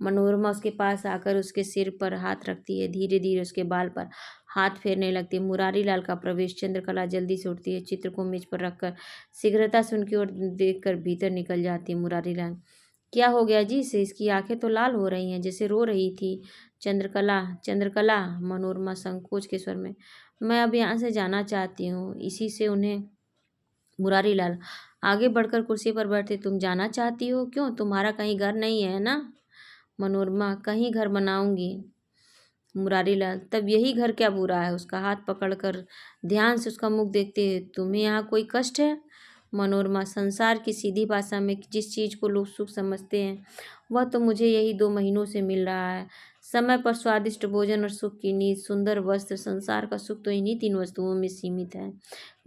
मनोरमा उसके पास आकर उसके सिर पर हाथ रखती है, धीरे धीरे उसके बाल पर हाथ फेरने लगती है। मुरारी लाल का प्रवेश। चंद्रकला जल्दी से उठती है, चित्र को मेज पर रखकर शीघ्रता से उनकी ओर देखकर भीतर निकल जाती है। मुरारी लाल, क्या हो गया जी इसे? इसकी आंखें तो लाल हो रही हैं, जैसे रो रही थी। चंद्रकला, चंद्रकला, मनोरमा संकोच के स्वर में, मैं अब यहाँ से जाना चाहती हूँ। इसी से उन्हें मुरारी लाल आगे बढ़कर कुर्सी पर बैठे, तुम जाना चाहती हो? क्यों, तुम्हारा कहीं घर नहीं है ना? मनोरमा, कहीं घर बनाऊंगी। मुरारी लाल, तब यही घर क्या बुरा है? उसका हाथ पकड़कर ध्यान से उसका मुख देखते हैं, तुम्हें यहाँ कोई कष्ट है? मनोरमा, संसार की सीधी भाषा में जिस चीज़ को लोग सुख समझते हैं वह तो मुझे यही 2 महीनों से मिल रहा है। समय पर स्वादिष्ट भोजन और सुख की नींद, सुंदर वस्त्र, संसार का सुख तो इन्हीं 3 वस्तुओं में सीमित है।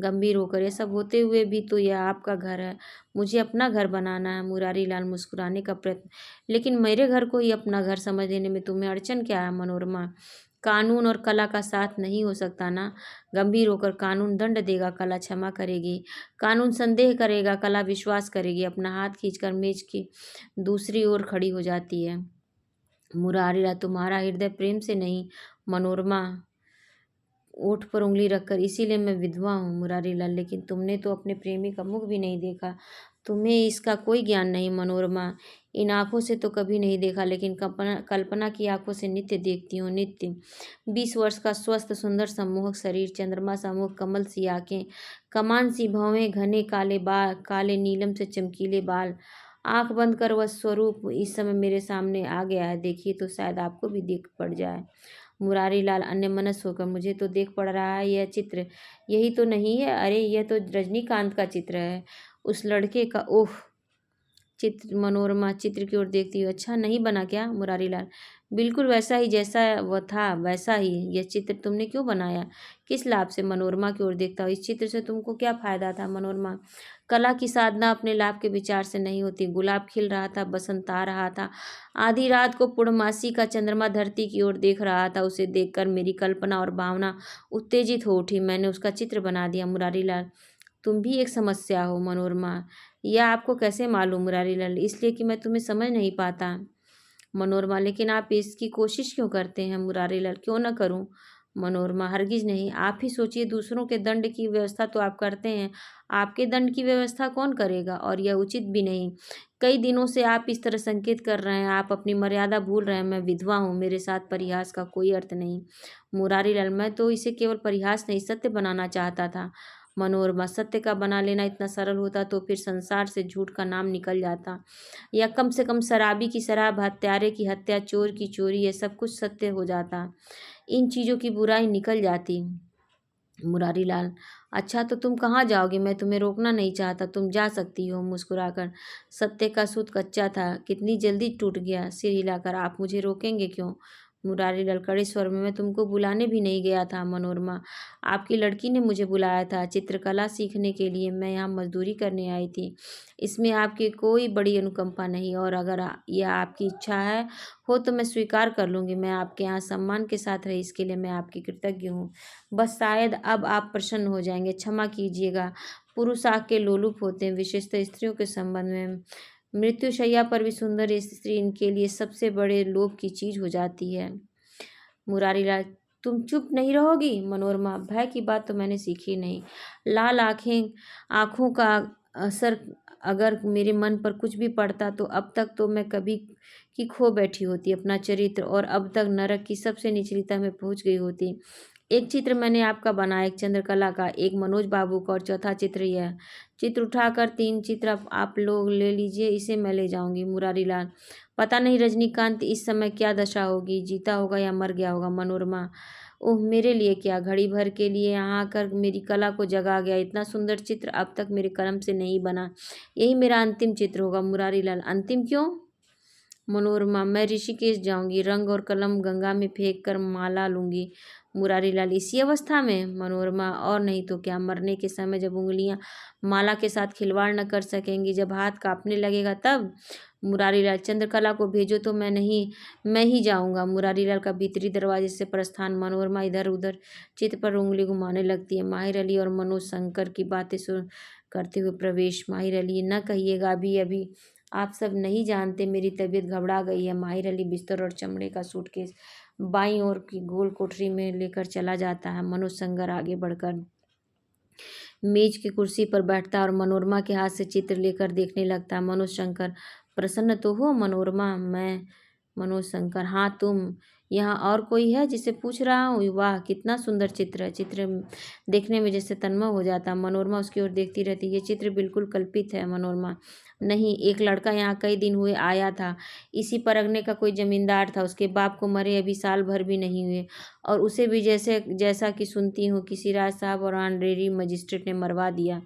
गंभीर होकर, ये सब होते हुए भी तो यह आपका घर है, मुझे अपना घर बनाना है। मुरारी लाल मुस्कुराने का प्रयत्न, लेकिन मेरे घर को ही अपना घर समझ लेने में तुम्हें अड़चन क्या है? मनोरमा, कानून और कला का साथ नहीं हो सकता ना। गंभीर होकर, कानून दंड देगा, कला क्षमा करेगी। कानून संदेह करेगा, कला विश्वास करेगी। अपना हाथ खींचकर मेज की दूसरी ओर खड़ी हो जाती है। मुरारी लाल, तुम्हारा हृदय प्रेम से नहीं। मनोरमा, ओठ पर उंगली रखकर, इसीलिए मैं विधवा हूँ। मुरारी लाल, लेकिन तुमने तो अपने प्रेमी का मुख भी नहीं देखा, तुम्हें इसका कोई ज्ञान नहीं। मनोरमा, इन आँखों से तो कभी नहीं देखा, लेकिन कल्पना कल्पना की आँखों से नित्य देखती हूँ, नित्य। 20 वर्ष का स्वस्थ सुंदर सम्मोहक शरीर, चंद्रमा सा मुख, कमल सी आँखें, कमान सी भौहें, घने काले बाल, काले नीलम से चमकीले बाल। आँख बंद कर वह स्वरूप इस समय मेरे सामने आ गया है। देखिए तो शायद आपको भी देख पड़ जाए। मुरारी लाल अन्यमनस्क होकर, मुझे तो देख पड़ रहा है यह चित्र, यही तो नहीं है? अरे यह तो रजनीकांत का चित्र है, उस लड़के का। ओह! चित्र मनोरमा चित्र की ओर देखती हुई, अच्छा नहीं बना क्या? मुरारी लाल, बिल्कुल वैसा ही जैसा वह था वैसा ही। यह चित्र तुमने क्यों बनाया? किस लाभ से? मनोरमा की ओर देखता हुआ, इस चित्र से तुमको क्या फायदा था? मनोरमा, कला की साधना अपने लाभ के विचार से नहीं होती। गुलाब खिल रहा था, बसंत आ रहा था, आधी रात को पूर्णमासी का चंद्रमा धरती की ओर देख रहा था। उसे देखकर मेरी कल्पना और भावना उत्तेजित हो उठी, मैंने उसका चित्र बना दिया। मुरारी लाल, तुम भी एक समस्या हो। मनोरमा, यह आपको कैसे मालूम? मुरारीलाल, इसलिए कि मैं तुम्हें समझ नहीं पाता। मनोरमा, लेकिन आप इसकी कोशिश क्यों करते हैं? मुरारीलाल, क्यों न करूं? मनोरमा, हरगिज नहीं। आप ही सोचिए, दूसरों के दंड की व्यवस्था तो आप करते हैं, आपके दंड की व्यवस्था कौन करेगा? और यह उचित भी नहीं। कई दिनों से आप इस तरह संकेत कर रहे हैं, आप अपनी मर्यादा भूल रहे हैं। मैं विधवा हूँ, मेरे साथ परिहास का कोई अर्थ नहीं। मुरारीलाल, मैं तो इसे केवल परिहास नहीं, सत्य बनाना चाहता था। मनोरमा, सत्य का बना लेना इतना सरल होता तो फिर संसार से झूठ का नाम निकल जाता, या कम से कम शराबी की शराब, हत्यारे की हत्या, चोर की चोरी, ये सब कुछ सत्य हो जाता, इन चीज़ों की बुराई निकल जाती। मुरारी लाल, अच्छा तो तुम कहाँ जाओगे? मैं तुम्हें रोकना नहीं चाहता, तुम जा सकती हो। मुस्कुराकर, सत्य का सूत कच्चा था, कितनी जल्दी टूट गया। सिर हिलाकर, आप मुझे रोकेंगे क्यों? मुरारी लाल कड़े स्वर में, मैं तुमको बुलाने भी नहीं गया था। मनोरमा, आपकी लड़की ने मुझे बुलाया था चित्रकला सीखने के लिए, मैं यहाँ मजदूरी करने आई थी, इसमें आपकी कोई बड़ी अनुकंपा नहीं, और अगर यह आपकी इच्छा है हो तो मैं स्वीकार कर लूँगी। मैं आपके यहाँ सम्मान के साथ रही, इसके लिए मैं आपकी कृतज्ञ हूँ। बस शायद अब आप प्रसन्न हो जाएंगे। क्षमा कीजिएगा, पुरुष आग के लोलुप होते हैं, विशेषतः स्त्रियों के संबंध में। मृत्युशैया पर भी सुंदर स्त्री इनके लिए सबसे बड़े लोभ की चीज हो जाती है। मुरारीलाल, तुम चुप नहीं रहोगी? मनोरमा, भय की बात तो मैंने सीखी नहीं। लाल आँखों का असर अगर मेरे मन पर कुछ भी पड़ता तो अब तक तो मैं कभी की खो बैठी होती अपना चरित्र, और अब तक नरक की सबसे निचली तह में पहुंच गई होती। एक चित्र मैंने आपका बनाया, एक चंद्रकला का, एक मनोज बाबू का, और चौथा चित्र यह। चित्र उठाकर 3 चित्र आप लोग ले लीजिए, इसे मैं ले जाऊंगी। मुरारीलाल, पता नहीं रजनीकांत इस समय क्या दशा होगी, जीता होगा या मर गया होगा। मनोरमा, ओह मेरे लिए क्या, घड़ी भर के लिए यहाँ आकर मेरी कला को जगा गया। इतना सुंदर चित्र अब तक मेरे कलम से नहीं बना, यही मेरा अंतिम चित्र होगा। मुरारीलाल, अंतिम क्यों? मनोरमा, मैं ऋषिकेश जाऊंगी, रंग और कलम गंगा में फेंक कर माला लूंगी। मुरारीलाल, इसी अवस्था में? मनोरमा, और नहीं तो क्या, मरने के समय जब उंगलियां माला के साथ खिलवाड़ न कर सकेंगी, जब हाथ कांपने लगेगा तब। मुरारीलाल, चंद्रकला को भेजो तो मैं नहीं, मैं ही जाऊंगा। मुरारीलाल का भीतरी दरवाजे से प्रस्थान। मनोरमा इधर उधर चित्र पर उंगली घुमाने लगती है। माहिर अली और मनोज शंकर की बातें सुन करते हुए प्रवेश। माहिर अली, न कहिएगा, अभी अभी आप सब नहीं जानते, मेरी तबीयत घबरा गई है। माहिर अली बिस्तर और चमड़े का सूटकेस बाईं ओर की गोल कोठरी में लेकर चला जाता है। मनोज शंकर आगे बढ़कर मेज की कुर्सी पर बैठता है और मनोरमा के हाथ से चित्र लेकर देखने लगता है। मनोज शंकर, प्रसन्न तो हो? मनोरमा, मैं। मनोज शंकर, हाँ तुम। यहाँ और कोई है जिसे पूछ रहा हूँ? वाह कितना सुंदर चित्र है, चित्र देखने में जैसे तन्मय हो जाता। मनोरमा उसकी ओर देखती रहती, ये चित्र बिल्कुल कल्पित है। मनोरमा, नहीं, एक लड़का यहाँ कई दिन हुए आया था, इसी परगने का कोई जमींदार था, उसके बाप को मरे अभी साल भर भी नहीं हुए, और उसे भी जैसे जैसा कि सुनती हूँ किसी राज साहब और ऑनरेरी मजिस्ट्रेट ने मरवा दिया।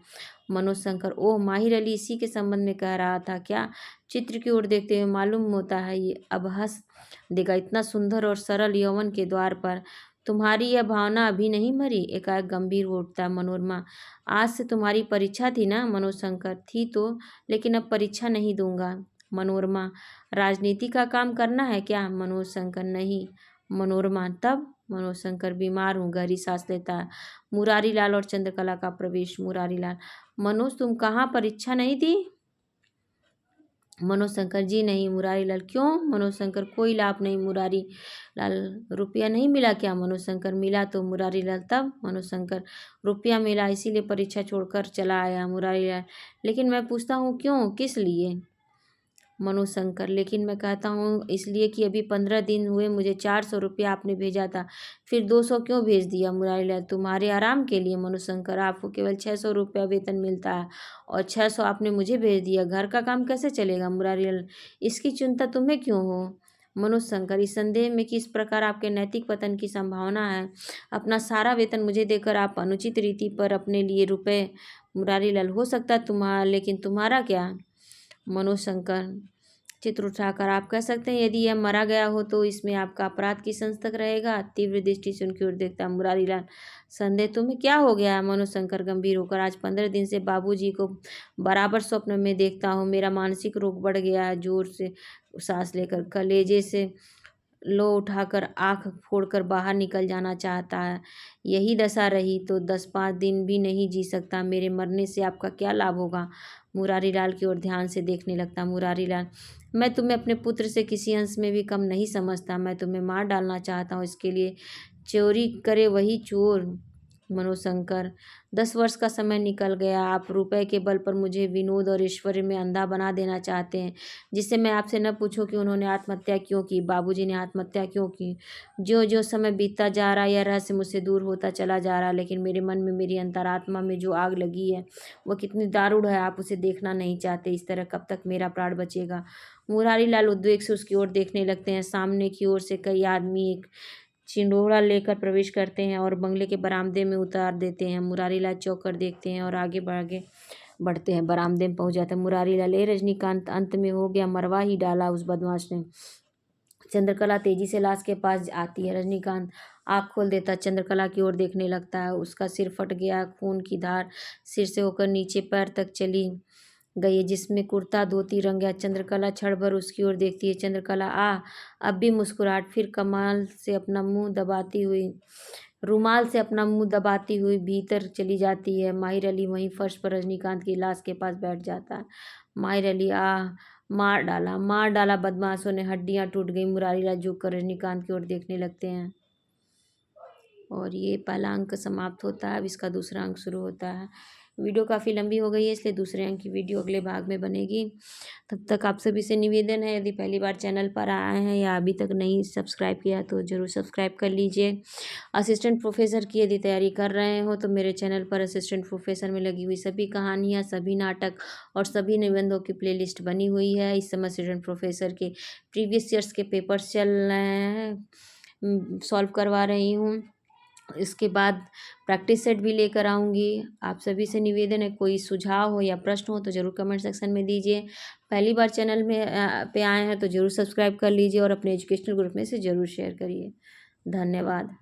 मनोज शंकर, ओह माहिर अली इसी के संबंध में कह रहा था क्या? चित्र की ओर देखते हुए, मालूम होता है ये अब हंस देगा, इतना सुंदर और सरल यौवन के द्वार पर तुम्हारी यह भावना अभी नहीं मरी? एकाएक गंभीर हो उठता मनोरमा, आज से तुम्हारी परीक्षा थी ना? मनोज शंकर, थी तो, लेकिन अब परीक्षा नहीं दूंगा। मनोरमा, राजनीति का काम करना है क्या? मनोज शंकर, नहीं। मनोरमा, तब? मनोज शंकर, बीमार हूँ, गहरी सांस लेता है। मुरारी लाल और चंद्रकला का प्रवेश। मुरारी लाल, मनोज तुम कहाँ, परीक्षा नहीं दी? मनोज शंकर, जी नहीं। मुरारी लाल, क्यों? मनोज शंकर, कोई लाभ नहीं। मुरारी लाल, रुपया नहीं मिला क्या? मनोज शंकर, मिला तो। मुरारी लाल, तब? मनोज शंकर, रुपया मिला, इसीलिए परीक्षा छोड़कर चला आया। मुरारी लाल, लेकिन मैं पूछता हूँ क्यों, किस लिए? मनोज शंकर, लेकिन मैं कहता हूँ इसलिए कि अभी 15 दिन हुए मुझे 400 रुपया आपने भेजा था, फिर 200 क्यों भेज दिया? मुरारी लाल, तुम्हारे आराम के लिए। मनोज शंकर, आपको केवल 600 रुपया वेतन मिलता है और 600 आपने मुझे भेज दिया, घर का काम कैसे चलेगा? मुरारी लाल, इसकी चिंता तुम्हें क्यों हो? मनोज शंकर, इस संदेह में कि इस प्रकार आपके नैतिक पतन की संभावना है। अपना सारा वेतन मुझे देकर आप अनुचित रीति पर अपने लिए रुपए। मुरारीलाल, हो सकता है तुम्हारा, लेकिन तुम्हारा क्या? मनोज शंकर चित्र उठाकर, आप कह सकते हैं यदि यह मरा गया हो तो इसमें आपका अपराध किस अंश तक रहेगा? तीव्र दृष्टि से उनकी ओर देखता मुरारीलाल, संदेह तुम्हें क्या हो गया है? मनोज शंकर गंभीर होकर, आज 15 दिन से बाबूजी को बराबर स्वप्न में देखता हूँ। मेरा मानसिक रोग बढ़ गया है। जोर से सांस लेकर कलेजे से लो उठाकर आंख फोड़कर बाहर निकल जाना चाहता है। यही दशा रही तो 10-5 दिन भी नहीं जी सकता। मेरे मरने से आपका क्या लाभ होगा? मुरारीलाल की ओर ध्यान से देखने लगता मुरारीलाल, मैं तुम्हें अपने पुत्र से किसी अंश में भी कम नहीं समझता। मैं तुम्हें मार डालना चाहता हूँ, इसके लिए चोरी करे वही चोर। मनोज शंकर, 10 वर्ष का समय निकल गया। आप रुपए के बल पर मुझे विनोद और ऐश्वर्य में अंधा बना देना चाहते हैं, जिससे मैं आपसे न पूछूं कि उन्होंने आत्महत्या क्यों की, बाबूजी ने आत्महत्या क्यों की। जो जो समय बीतता जा रहा है यह रहस्य मुझसे दूर होता चला जा रहा है, लेकिन मेरे मन में, मेरी अंतरात्मा में जो आग लगी है वह कितनी दारुण है, आप उसे देखना नहीं चाहते। इस तरह कब तक मेरा प्राण बचेगा? मुरारीलाल उद्वेग से उसकी ओर देखने लगते हैं। सामने की ओर से कई आदमी एक चिंडोरा लेकर प्रवेश करते हैं और बंगले के बरामदे में उतार देते हैं। मुरारीलाल चौंक कर देखते हैं और आगे बढ़ते हैं। बरामदे में पहुंच जाते हैं। मुरारीलाल, ए रजनीकांत, अंत में हो गया, मरवा ही डाला उस बदमाश ने। चंद्रकला तेजी से लाश के पास आती है। रजनीकांत आँख खोल देता, चंद्रकला की ओर देखने लगता है। उसका सिर फट गया, खून की धार सिर से होकर नीचे पैर तक चली गई है, जिसमें कुर्ता धोती रंग गया। चंद्रकला क्षण भर उसकी ओर देखती है। चंद्रकला अब भी मुस्कुराहट, फिर रुमाल से अपना मुंह दबाती हुई भीतर चली जाती है। माहिर अली वहीं फर्श पर रजनीकांत की लाश के पास बैठ जाता है। माहिर अली, मार डाला बदमाशों ने, हड्डियां टूट गई। मुरारीलाल झुककर रजनीकांत की ओर देखने लगते हैं। और ये पहला अंक समाप्त होता है। अब इसका दूसरा अंक शुरू होता है। वीडियो काफ़ी लंबी हो गई है, इसलिए दूसरे अंक की वीडियो अगले भाग में बनेगी। तब तक आप सभी से निवेदन है, यदि पहली बार चैनल पर आए हैं या अभी तक नहीं सब्सक्राइब किया है तो ज़रूर सब्सक्राइब कर लीजिए। असिस्टेंट प्रोफेसर की यदि तैयारी कर रहे हो तो मेरे चैनल पर असिस्टेंट प्रोफेसर में लगी हुई सभी कहानियाँ, सभी नाटक और सभी निबंधों की प्लेलिस्ट बनी हुई है। इस समय असिस्टेंट प्रोफेसर के प्रीवियस ईयर्स के पेपर्स चल रहे हैं, सॉल्व करवा रही हूँ। इसके बाद प्रैक्टिस सेट भी लेकर आऊँगी। आप सभी से निवेदन है, कोई सुझाव हो या प्रश्न हो तो ज़रूर कमेंट सेक्शन में दीजिए। पहली बार चैनल में पे आए हैं तो ज़रूर सब्सक्राइब कर लीजिए और अपने एजुकेशनल ग्रुप में से ज़रूर शेयर करिए। धन्यवाद।